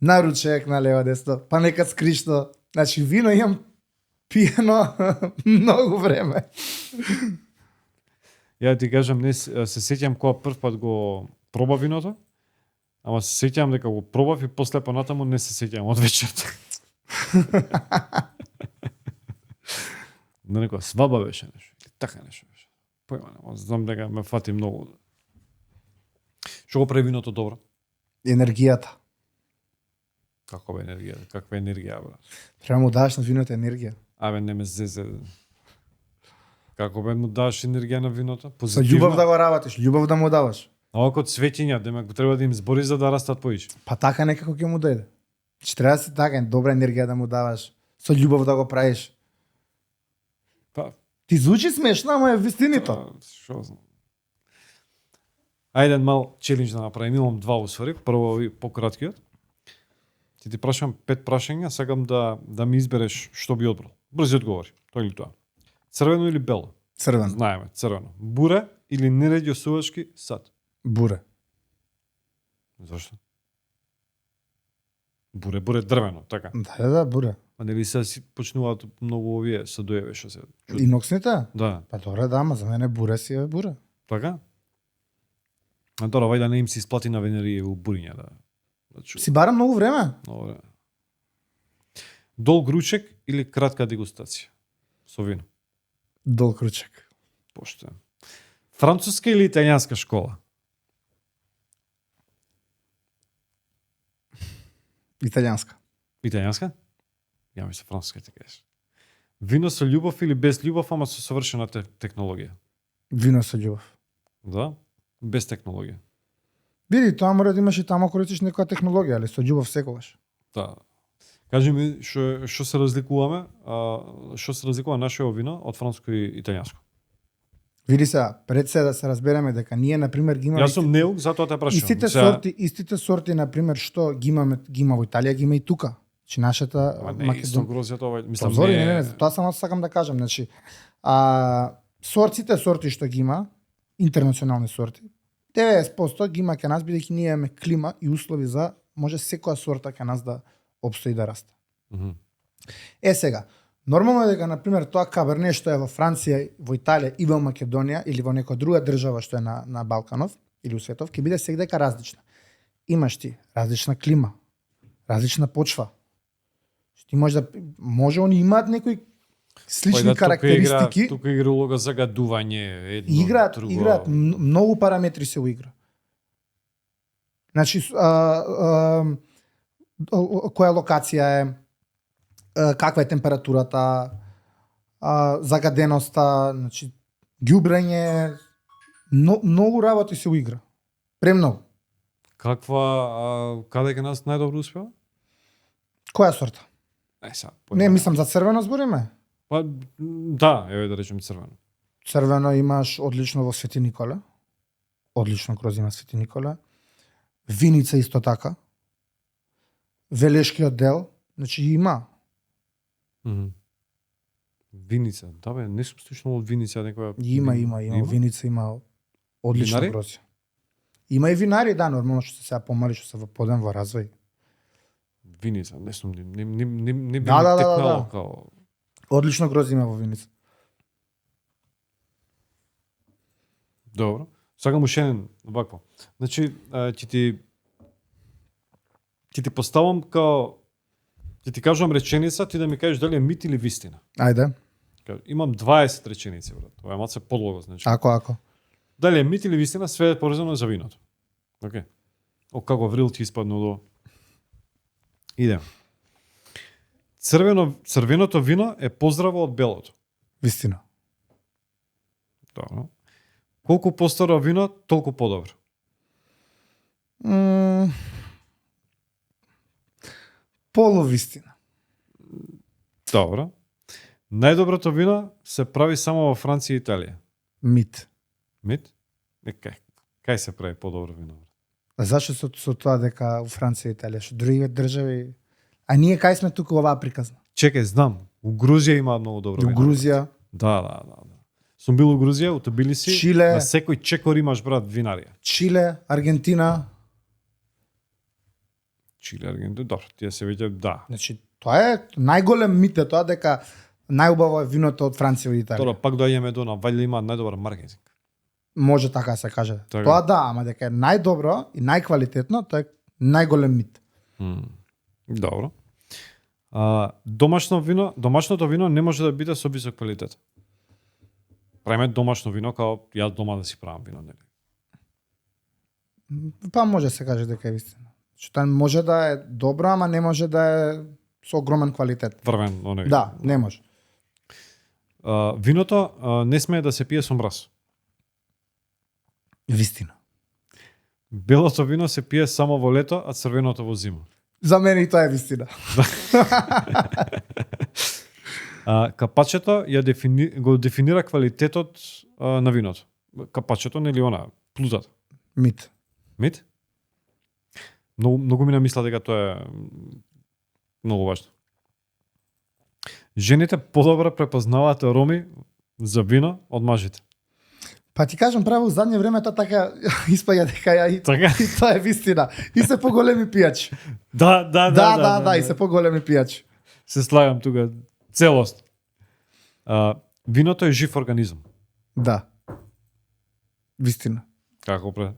На ручек, на лево, десно, па некад скришно. Значи, вино имам пиено многу време. Ја ти кажам, не се сеќам кога прв пат го проба виното, ама се сеќам дека го пробав и после понатаму не се сеќам од вечерта. На некоја свадба беше нешто, или така нешто беше. Појма нема, знам дека ме фати многу. Што го прави виното добро? Енергијата. Како бе енергија? Каква енергија, брат? Треба му даш на виното енергија. Абе, не ме зезе. Како бе му даш енергија на виното? Со Позитивна? љубов да го работиш, љубов да му даваш. Овако цветиња, демек треба да им збори за да растат поише. Па така некако ќе му дојде. Че треба да си така, добра енергија да му даваш. Со љубов да го правиш. Па, Ти звучи смешно, ама е вистинито. Што знам. Ајде мал челендж да направим. Имам два усвари. Прво и пократкиот. Ти прашам 5 прашања, сакам да ми избереш што би одбрал. Брзи одговори. Тоа или тоа. Црвено или бело? Црвен. Знаеме, црвено. Буре или нерадиосувачки сад? Буре. Зошто? Буре дрвено, така. Да, буре. А нели се си почнуваат многу овие садоеви што се. Иноксните? Да, Па добре, да, ама за мене буре си е буре. така? А добро, вајде не им се исплати на венерија у буриња да чу. Си бара многу време. Добре. Долг ручек или кратка дегустација? Со вино. Долг ручек. Поштен. Француска или италијанска школа? Италијанска. Италијанска? Ја мислам француска ти кажеш. Вино со љубов или без љубов, ама со совршена технологија? Вино со љубов. Да? Без технологија. Види, тоа мора да имаш и тамо користиш некоја технологија, али со љубов секогаш. Да. Кажи ми што се разликуваме, што се разликува нашето вино од француско и италијанско? Види сега, пред се да се разбереме дека ние на пример ги имаме Јас сум неук, затоа те прашувам. истите сорти на пример што ги има во Италија, ги има и тука. Значи нашата Не, исто грозјата овај, мислам Позори, не, тоа само сакам да кажам, значи сортите што ги има, интернационални сорти, 90% ги има кај нас бидејќи ние имаме клима и услови за може секоја сорта кај нас да опстои да расте. Сега, нормално е дека на пример тоа каберне што е во Франција, во Италија и во Македонија или во некоја друга држава што е на Балканов или у светов, ќе биде секдека различна. Имаш ти различна клима, различна почва. Ти може они имаат некои слични карактеристики. Тука игра улога загадување, едно, друго. Играат многу параметри се уигра. Значи која локација е, каква е температурата, загаденоста, значи ѓубрење, многу работи се уигра. Премногу. Каде кај нас најдобро успева? Која сорта? Не, мислам за црвено збориме. Па, да, еве да речем црвено. Црвено имаш одлично во Свети Николе. Одлично кроз има Свети Николе. Виница исто така. Велешкиот дел, значи има. Виница, да бе, не сум слушнал од Виница некоја. Има. Виница има одлично грозје. Има и винари, да, нормално што се сега помали, што се во поден во развој. Виница, не сум не Да. као. Одлично грозје има во Виница. Добро. Сакам уште еден вакво. Значи, ќе ти поставам као ќе ти кажувам реченица, ти да ми кажеш дали е мит или вистина. Ајде. Имам 20 реченици, брат. Ова е малце подолго, значи. Ако. Дали е мит или вистина, све е поврзано за виното. Океј. Како врил ти испадно до... Идем. Црвеното вино е поздраво од белото. Вистина. Добро. Колку постаро вино, толку подобро. Полувистина. Добро. Најдоброто вино се прави само во Франција и Италија. Мит. Мит? Кај се прави подобро вино? А зашто со тоа дека во Франција и Италија, што други држави... А ние кај сме туку оваа приказна? Чекај, знам. У Грузија има многу добро Во вино. Грузија, Да. Сум бил у Грузија, у Тбилиси. Чиле. На секој чекор имаш, брат, винарија. Чиле, Аргентина. Чиле, Аргентина. Добро, тие се веќе, да. Значи, тоа е најголем мит е тоа дека најубаво е виното од Франција и Италија. Тоа пак доаѓаме до на валјда има најдобар маркетинг. Може така да се каже. Така. Тоа да, ама дека е најдобро и најквалитетно, тоа е најголем мит. Добро. Домашното вино не може да биде со висок квалитет. Правиме домашно вино као јас дома да си правам вино, нели? Па може да се каже дека е вистина. Што тоа може да е добро, ама не може да е со огромен квалитет. Врвен, оне. Да, не може. Виното не смее да се пие со мраз. Вистина. Белото вино се пие само во лето, а црвеното во зима. За мене и тоа е вистина. Капачето го дефинира квалитетот на виното. Капачето, нели она, плутата. Мит. Мит? Многу ми намисла дека тоа е многу важно. Жените подобро препознаваат ароми за вино од мажите. Па ти кажам право, во задње време тоа така испаѓа дека и тоа е вистина. И се поголеми пијачи. Да, и се поголеми пијачи. Се слагам тука целост. Виното е жив организам. Да. Вистина. Како пре?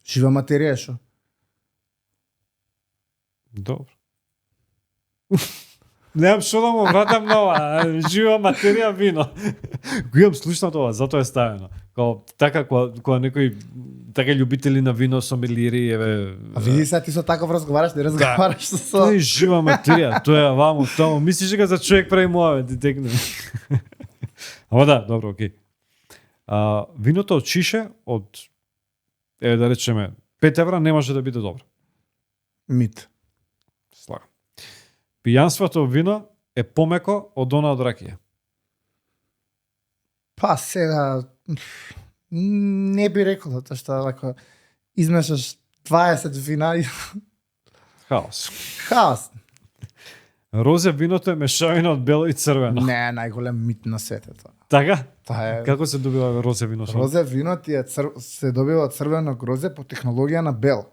Жива материја што? Добро. Немам што да му вратам на ова. Жива материја вино. Го имам слушнато ова, затоа е ставено. Као така кога некои така љубители на вино, сомелиери, еве. А види сега ти со таков разговараш, не разговараш со Тоа е жива материја, тоа е ваму, таму. Мислиш дека за човек прави муавет, ти текне. Ама да, добро, окей. Виното од шише, од еве да речеме 5 евра не може да биде добро. Мит. Слагам. Пијанството вино е помеко од она од ракија. Па сега не би рекол затоа што ако измешаш 20 вина и Хаос. хаос. Розе виното е мешавина од бело и црвено. Не, најголем мит на светот тоа. Така? Тоа е. Како се добива розе вино? Розе вино ти е се добива од црвено грозде по технологија на бело.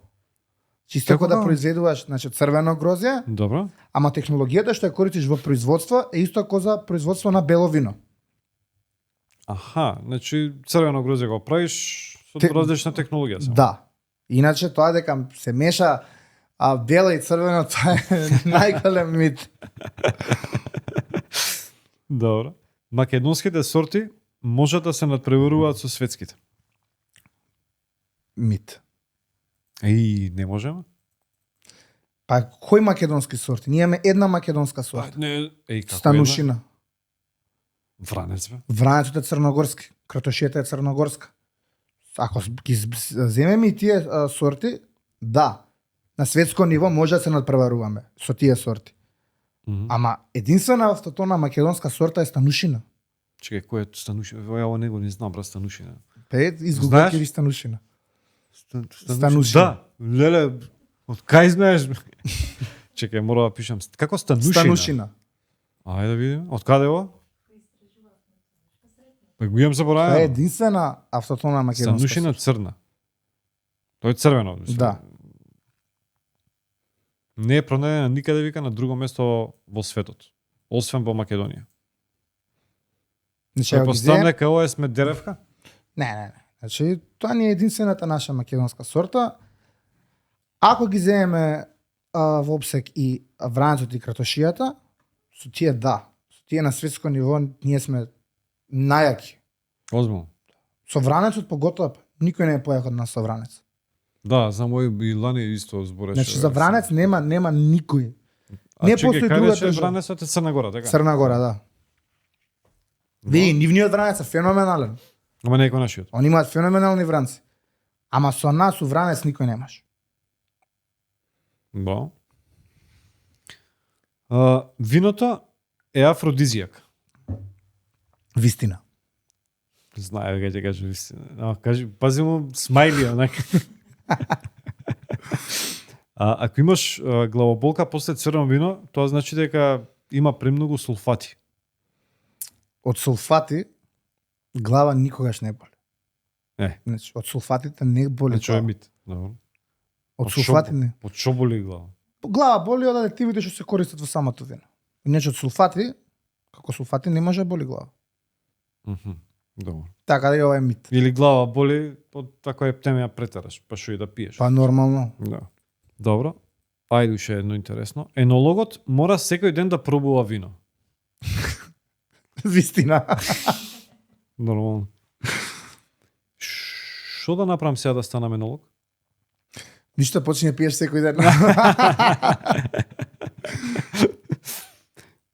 Чисто Како како да да? произведуваш, значи црвено грозде, Добро. ама технологијата што ја користиш во производство е исто како за производство на бело вино. Аха, значи црвено грозе го правиш со различна технологија само. Да. Иначе тоа дека се меша бело и црвено, тоа е најголем мит. Добро. Македонските сорти може да се надпреваруваат со светските. Мит. Не можеме? Па кој македонски сорти? Ние имаме една македонска сорта. Не, како Станушина. Вранец бе. Вранецот е црногорски, кратошијата е црногорска. Ако ги земеме и тие сорти, да, на светско ниво може да се надпреваруваме со тие сорти. Ама единствена автотона македонска сорта е станушина. Чекај, кој е станушина? Ја него не знам, брат, станушина. Пет изгубајќи ви станушина. Станушина. Да, леле, од кај знаеш? Чекај, мора да пишам. Како станушина? Станушина. Ајде да видиме. Од каде ова? Па го имам заборавено. Тоа е единствена автотона македонска. Станушина црна. Тоа е црвено. Да. Не е пронајдена никаде вика на друго место во светот, освен во Македонија. Значи, Предпоставам дека ова е Смедеревка? Не. Значи, тоа не е единствената наша македонска сорта. Ако ги земеме во обсек и вранецот и кратошијата, со тие да. Со тие на светско ниво ние сме најаки. Озбилно. Со вранецот поготоа, никој не е појак од нас со вранец. Да, за мој и Лани исто збореше. Значи за вранец нема никој. А Не чекај, постои каде друга беше држава. Вранецот е Црна Гора, така? Црна Гора, да. Ви, нивниот вранец е феноменален. Ама некој нашиот. Они имаат феноменални вранци. Ама со нас у вранец никој немаш. Да. Виното е афродизијак. Вистина. Знае дека ќе кажа вистина. Кажи, пази му смајли, онак. Ако имаш главоболка после црвено вино, тоа значи дека има премногу сулфати. Од сулфати глава никогаш не боли. Значи, од сулфатите не боли. Значи е глава. мит. Добро. Од сулфати не. Од шо боли глава? Глава боли од адитивите што се користат во самото вино. Иначе од сулфати, како сулфати не може да боли глава. Добро. Така да и ова е мит. Или глава боли од ако ептемија претераш, па што и да пиеш. Па нормално. Да. Добро. Ајде уште едно интересно. Енологот мора секој ден да пробува вино. Вистина. Нормално. Што да направам сега да станам енолог? Ништо, почни да пиеш секој ден.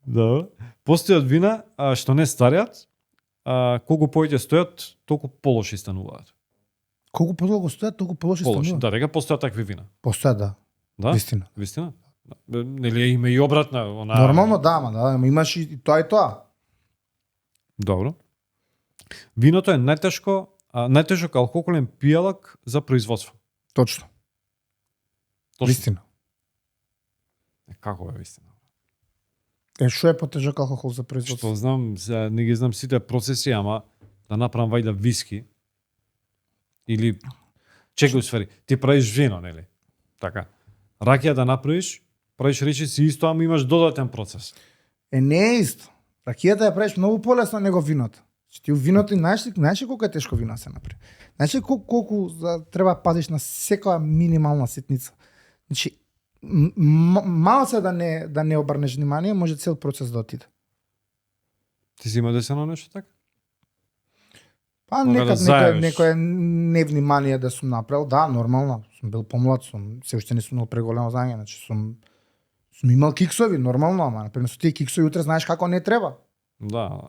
Да. Постојат вина што не стареат, колку повеќе стојат, толку полоши стануваат. Колку подолго стојат, толку полоши Полоши. станува. Да, дека постојат такви вина. Постојат, да. Да? Вистина. Вистина? Нели има и обратна, она. Нормално, да, ама имаш и тоа и тоа. Добро. Виното е најтежок алкохолен пијалак за производство. Точно. Точно. Вистина. Како е вистина? Што е потежок алкохол за производство? Што знам, не ги знам сите процеси, ама да направам вајда виски или чекај усвари, ти правиш вино, нели? Така. Ракија да направиш, правиш речиси исто, ама имаш додатен процес. Не е исто. Ракијата ја правиш многу полесно него виното. Ти у виното знаеш колку е тешко вино се направи. Знаеш колку треба пазиш на секоја минимална ситница. Значи малце да не обрнеш внимание, може цел процес да отиде. Ти си има десено нешто така? Па Мога да некад заебеш. некој невнимание да сум направил, да, нормално. Сум бил помлад, се уште не сум имал преголемо знаење, значи сум имал киксови, нормално, ама например со тие киксови утре знаеш како не треба. Да.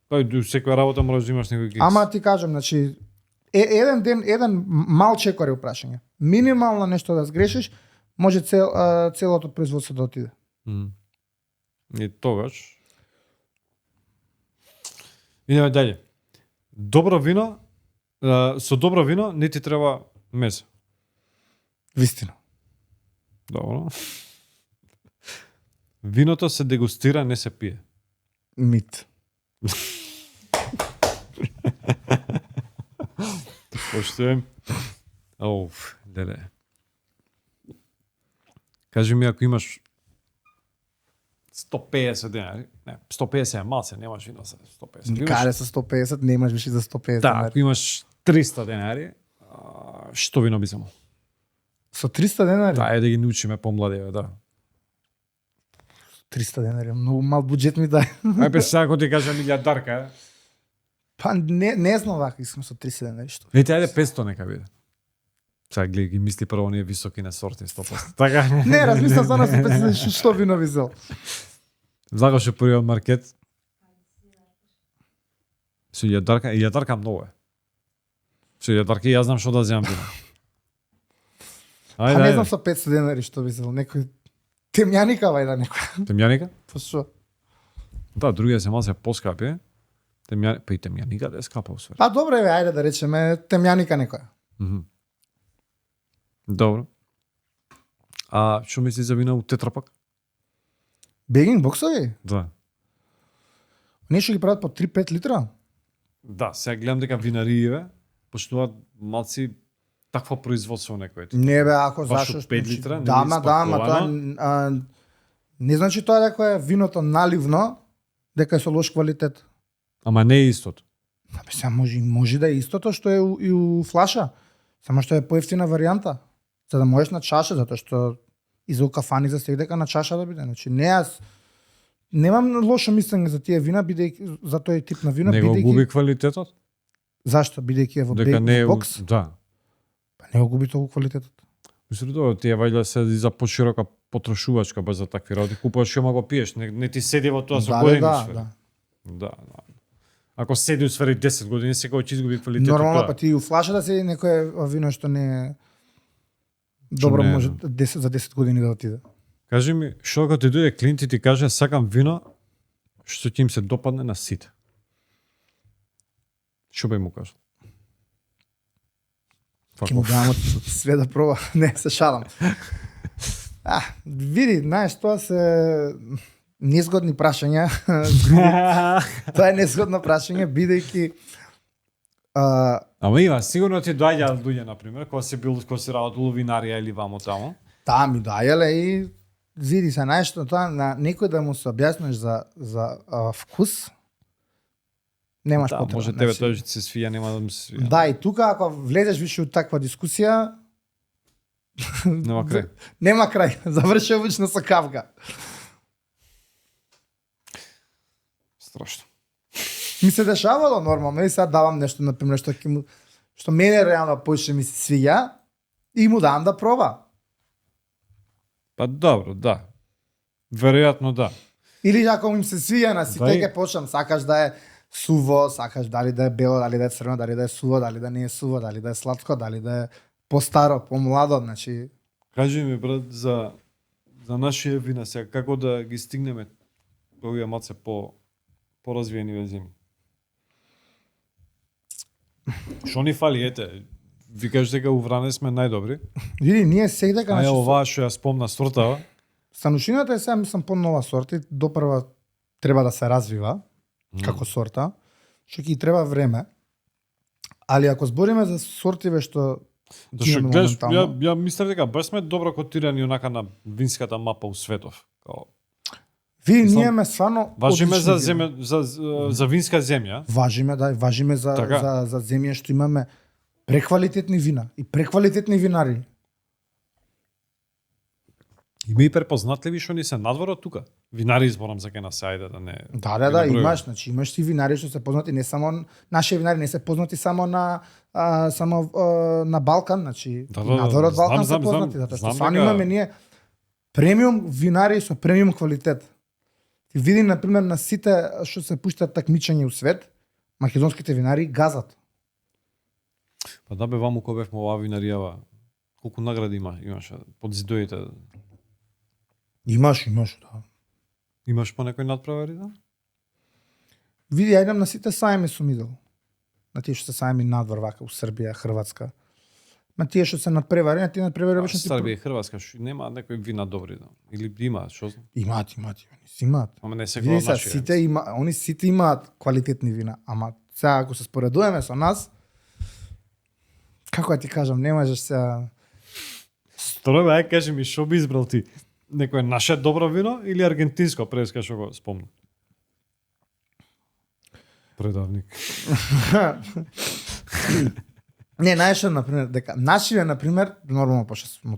Па и секоја работа можеш да имаш некој кикс. Ама ти кажам, значи еден ден, еден мал чекор е прашање. Минимално нешто да сгрешиш, може целото производство да отиде. И тогаш. Идеме дале. Добро вино, со добро вино не ти треба месо. Вистина. Добро. Виното се дегустира, не се пие. Мит. Поштуем. Леле. Кажи ми ако имаш 150 денари, не, 150 е малце, немаш вино за 150. Каде со 150, немаш више за 150 Да, денари. ако имаш 300 денари, што вино би земал? Со 300 денари? Да, е да ги научиме помладиве, да. 300 денари, многу мал буџет ми дај. Ај бе, сега ако ти кажа милијадарка, Па не знам вака, искам со 300 денари што. Ете, ајде 500 нека биде. Сега гледа ги мисли прво оние високи на сорти 100%. Така? Не, размислам за нас 500 што вино би зел. Загоше првиот маркет. Со илјадарка многу е. Со илјадарка јас знам што да земам вино. Па не знам со 500 денари што би зел, некој темјаника вајда некој. Темјаника? Па што? Да, другите се малце поскапи. Па и темјаника да е скапа усвари. Па добре, ајде да речеме темјаника некоја. Добро. А што мисли за вино у тетрапак? Бегинг боксови? Да. Нешто ги прават по 3-5 литра? Да, сега гледам дека винариите почнуваат малци такво производство некој. Не бе, ако Баш зашо од 5 литра, не да, би ма, тоа не значи тоа дека е виното наливно, дека е со лош квалитет. Ама не е истото. Абе, сега може да е истото што е и у флаша, само што е поевтина варијанта. За да можеш на чаша, затоа што и за кафани за сега дека на чаша да биде. Значи не јас немам лошо мислење за тие вина, бидејќи за тој тип на вино, Не го губи квалитетот? Зашто бидејќи е во дека не е бокс, да. па не го губи толку квалитетот. Мислам тоа тие вајде се и за поширока потрошувачка без за такви работи. Купуваш шома го пиеш, не ти седи во тоа со години сфери. Да. Ако седи усвари 10 години, секој ќе изгуби квалитетот. Нормално, тоа. па ти у флашата седи некое вино што не е добро, не е, може 10 за 10 години да отиде. Кажи ми, што кога ти дојде клиент и ти каже сакам вино што ќе им се допадне на сите. Што би му кажал? Ќе му дам све да проба. Не, се шалам. Види, знаеш, тоа се незгодни прашања. Тоа е незгодно прашање, бидејќи Ама има, сигурно ти доаѓа луѓе, например, кога си работил винарија или вамо тамо. таа ми дајале и види се, знаеш, тоа на некој да му се објасниш за вкус, немаш Да, потреба. може тебе Значи, тоа ќе се свија, нема да му се свија. Да, и тука ако влезеш више у таква дискусија, Нема крај. нема крај. Заврши обично со кавга. Страшно. Ми се дешавало нормално и сега давам нешто, например, што мене реално поише ми се свија и му давам да проба. Па добро, да. Веројатно да. Или ако им се свија на сите, Дај. ќе почнам, сакаш да е суво, сакаш дали да е бело, дали да е црвено, дали да е суво, дали да не е суво, дали да е сладко, дали да е постаро, помладо, значи Кажи ми, брат, за нашите вина сега, како да ги стигнеме до овие маце по-развиени везими? Што ни фали, ете, ви кажеш дека у Вране сме најдобри, види, ние сега а значи, е оваа што ја спомна сортава, станушината е сега мислам по-нова сорта и допрва треба да се развива како сорта, што ќе и треба време. Али ако збориме за сортиве што ги зашто имаме гледаш, моментално, ја мислев дека баш сме добро котирани онака на винската мапа у светов. Као, види, мислам, ние имаме стварно важиме за одлични вина. земја, за винска земја. Важиме, да, важиме за, Така. за земја што имаме преквалитетни вина и преквалитетни винари. Има и препознатливи што ни се надвор од тука. Винари изборам за ке нас ајде да не. Да, ги набројувам. имаш, значи имаш си винари што се познати не само наши винари не се познати само на на Балкан, значи Да, надвор од Балкан знам, се познати, затоа што знам стварно дека- имаме ние премиум винари со премиум квалитет. Ти види на пример на сите што се пуштаат такмичења у свет, македонските винари газат. Па да бе ваму кога бевме оваа винаријава, колку награди имаше под зидоите. Имаш, да. Имаш по некој надпревари, да? Види, ја идам на сите сајми сум идел. На тие што се сајми надвор вака у Србија, Хрватска. На тие што се надпревари, на тие надпревари обично ти Србија и Хрватска нема некои вина добри, да. Или има, што знам. имаат, они си имаат. Ама не се Види го се, наши. они сите имаат квалитетни вина, ама сега ако се споредуваме со нас, како да ти кажам, не можеш сега. Строго, ај кажи ми што би избрал ти? Некое наше добро вино или аргентинско, преска што го спомна? Предавник. Не, најшо, например, дека нашиве, например, нормално, пошто смо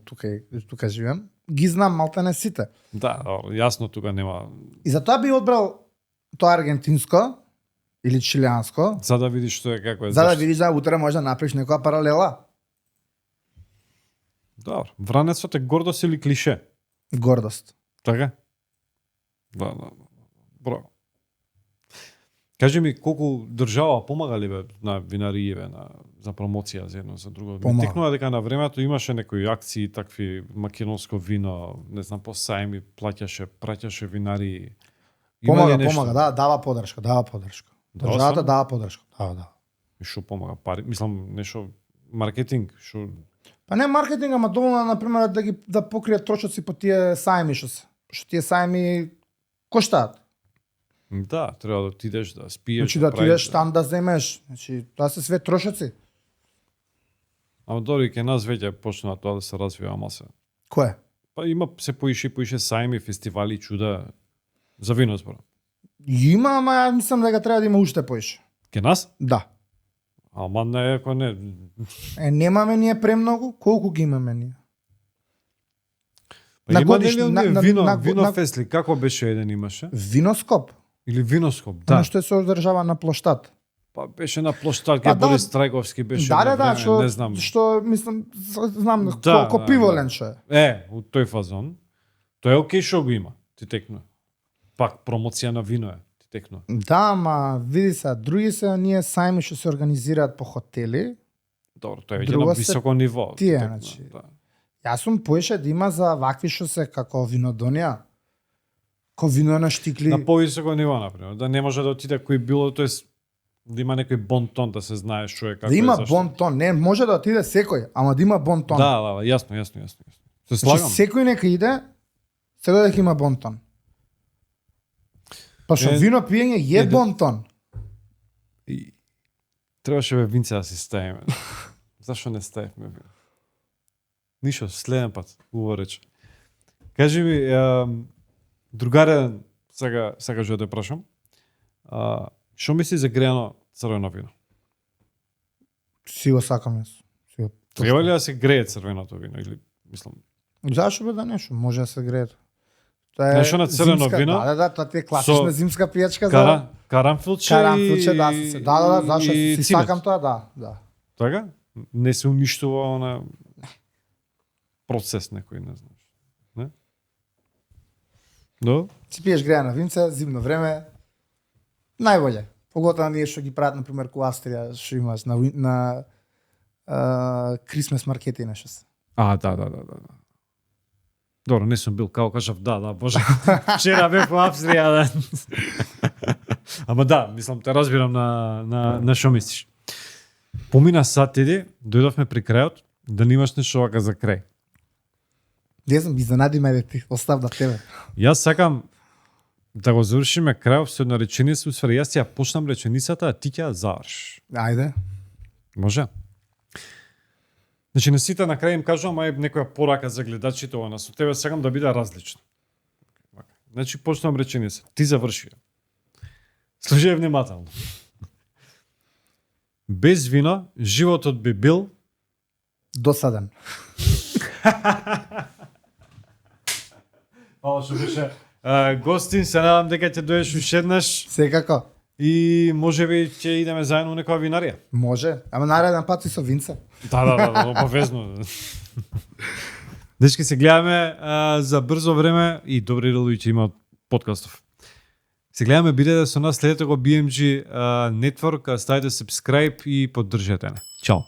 тука живеем, ги знам малтане сите. Да, јасно тука нема. И затоа би одбрал тоа аргентинско или чилијанско, За да видиш што е како е. за да зашто. видиш да утре може да направиш некоја паралела. Добро. Вранецот е гордост или клише? Гордост. Така? Да. Браво. Кажи ми колку држава помага ли бе на винаријеве за промоција за едно за друго? Ми Помага. текнува дека на времето имаше некои акции такви македонско вино, не знам, по сајми праќаше винари. Има ли нешто? Помага, да, дава поддршка. Да, Државата сам? дава поддршка. Да. И што помага? Пари, мислам нешто маркетинг, што Па не маркетинг, ама доволно например да покријат трошоци по тие сајми што тие сајми коштаат. да, треба да отидеш да спиеш. Значи да правиш, отидеш там да земеш. Значи тоа се све трошоци. Ама дори ке нас веќе почна тоа да се развива маса. Кој? Па има се поише сајми, фестивали, чуда за вино зборам. Има, ама ја мислам дека треба да има уште поише. Ке нас? Да. Ама не, ако не. Немаме ние премногу, колку ги имаме ние? Па На има годишни- ли оние на- вино, на- вино на- фесли, како беше еден имаше? Виноскоп. Или виноскоп, Да. да. Што се одржава на плоштад. Па беше на плоштад, Па кај да. Борис Трајковски беше. Да, на да, време, не знам. што мислам, знам Да, колку да, пиволен да. што е. У тој фазон. Тоа е окей што го има, ти текнува. Пак промоција на вино е, ти текнува. Да, ма види се, други се оние сајми што се организираат по хотели. Добро, тоа е веќе Друго на се високо ниво. ти тие, текнува, значи. да. Јас сум поише да има за вакви што се како винодонија. Ко вино на штикли. На повисоко ниво, например, да не може да отиде кој било, тоест да има некој бонтон да се знае што е како Да има е, зашто. бонтон, не може да отиде секој, ама да има бонтон. Да, јасно. Се Значи, слагам. секој нека иде, сега дека има бонтон. Па што Е, вино пиење е да. бонтон. И требаше бе винце да си ставиме. Зашо не ставивме вино? Ништо, следен пат, убаво рече. Кажи ми, другаре, сега што да те прашам, што мисли за греано црвено вино? Си го сакам јас. Си го Треба ли да се грее црвеното вино или мислам? Зашо бе да нешто, може да се грее. Тоа Нешто на црвено зимска- вино? Да, тоа ти е класична Со зимска пијачка за Карамфилче карамфилче, да, се. Да, зашо и си цимет. сакам тоа, да. Така? Не се уништува она процес некој, не знам. Не? Да? Си пиеш греана винце, зимно време, најболе. Поготоа ние што ги прават, например, ку Австрија, што имаш на Крисмес маркети и нешто се. Да. Добро, не сум бил, као кажав, да, боже. Вчера бев во Австрија, да. Ама да, мислам, те разбирам на што мислиш. Помина сат иди, дојдовме при крајот, да немаш нешто вака за крај. Не знам, изненади ме ти, остав да тебе. Јас сакам да го завршиме крајот со една реченица, усвари јас ја почнам реченицата, а ти ќе ја завршиш. Ајде. Може? Значи на сите на крај им кажувам ај некоја порака за гледачите, ова со тебе сакам да биде различно. Значи почнам реченица, ти заврши ја. Слушај внимателно. Без вино животот би бил Досаден. Ова што беше гостин, се надам дека ќе доеш уште еднаш Секако. и можеби ќе идеме заедно во некоја винарија. Може. Ама нареден пат и со винце. Да, обавезно. Дечки, се гледаме за брзо време и добри релуи ќе има од подкастов. Се гледаме, бидете со нас, следете го BMG Network, ставите subscribe и поддржете не. Чао.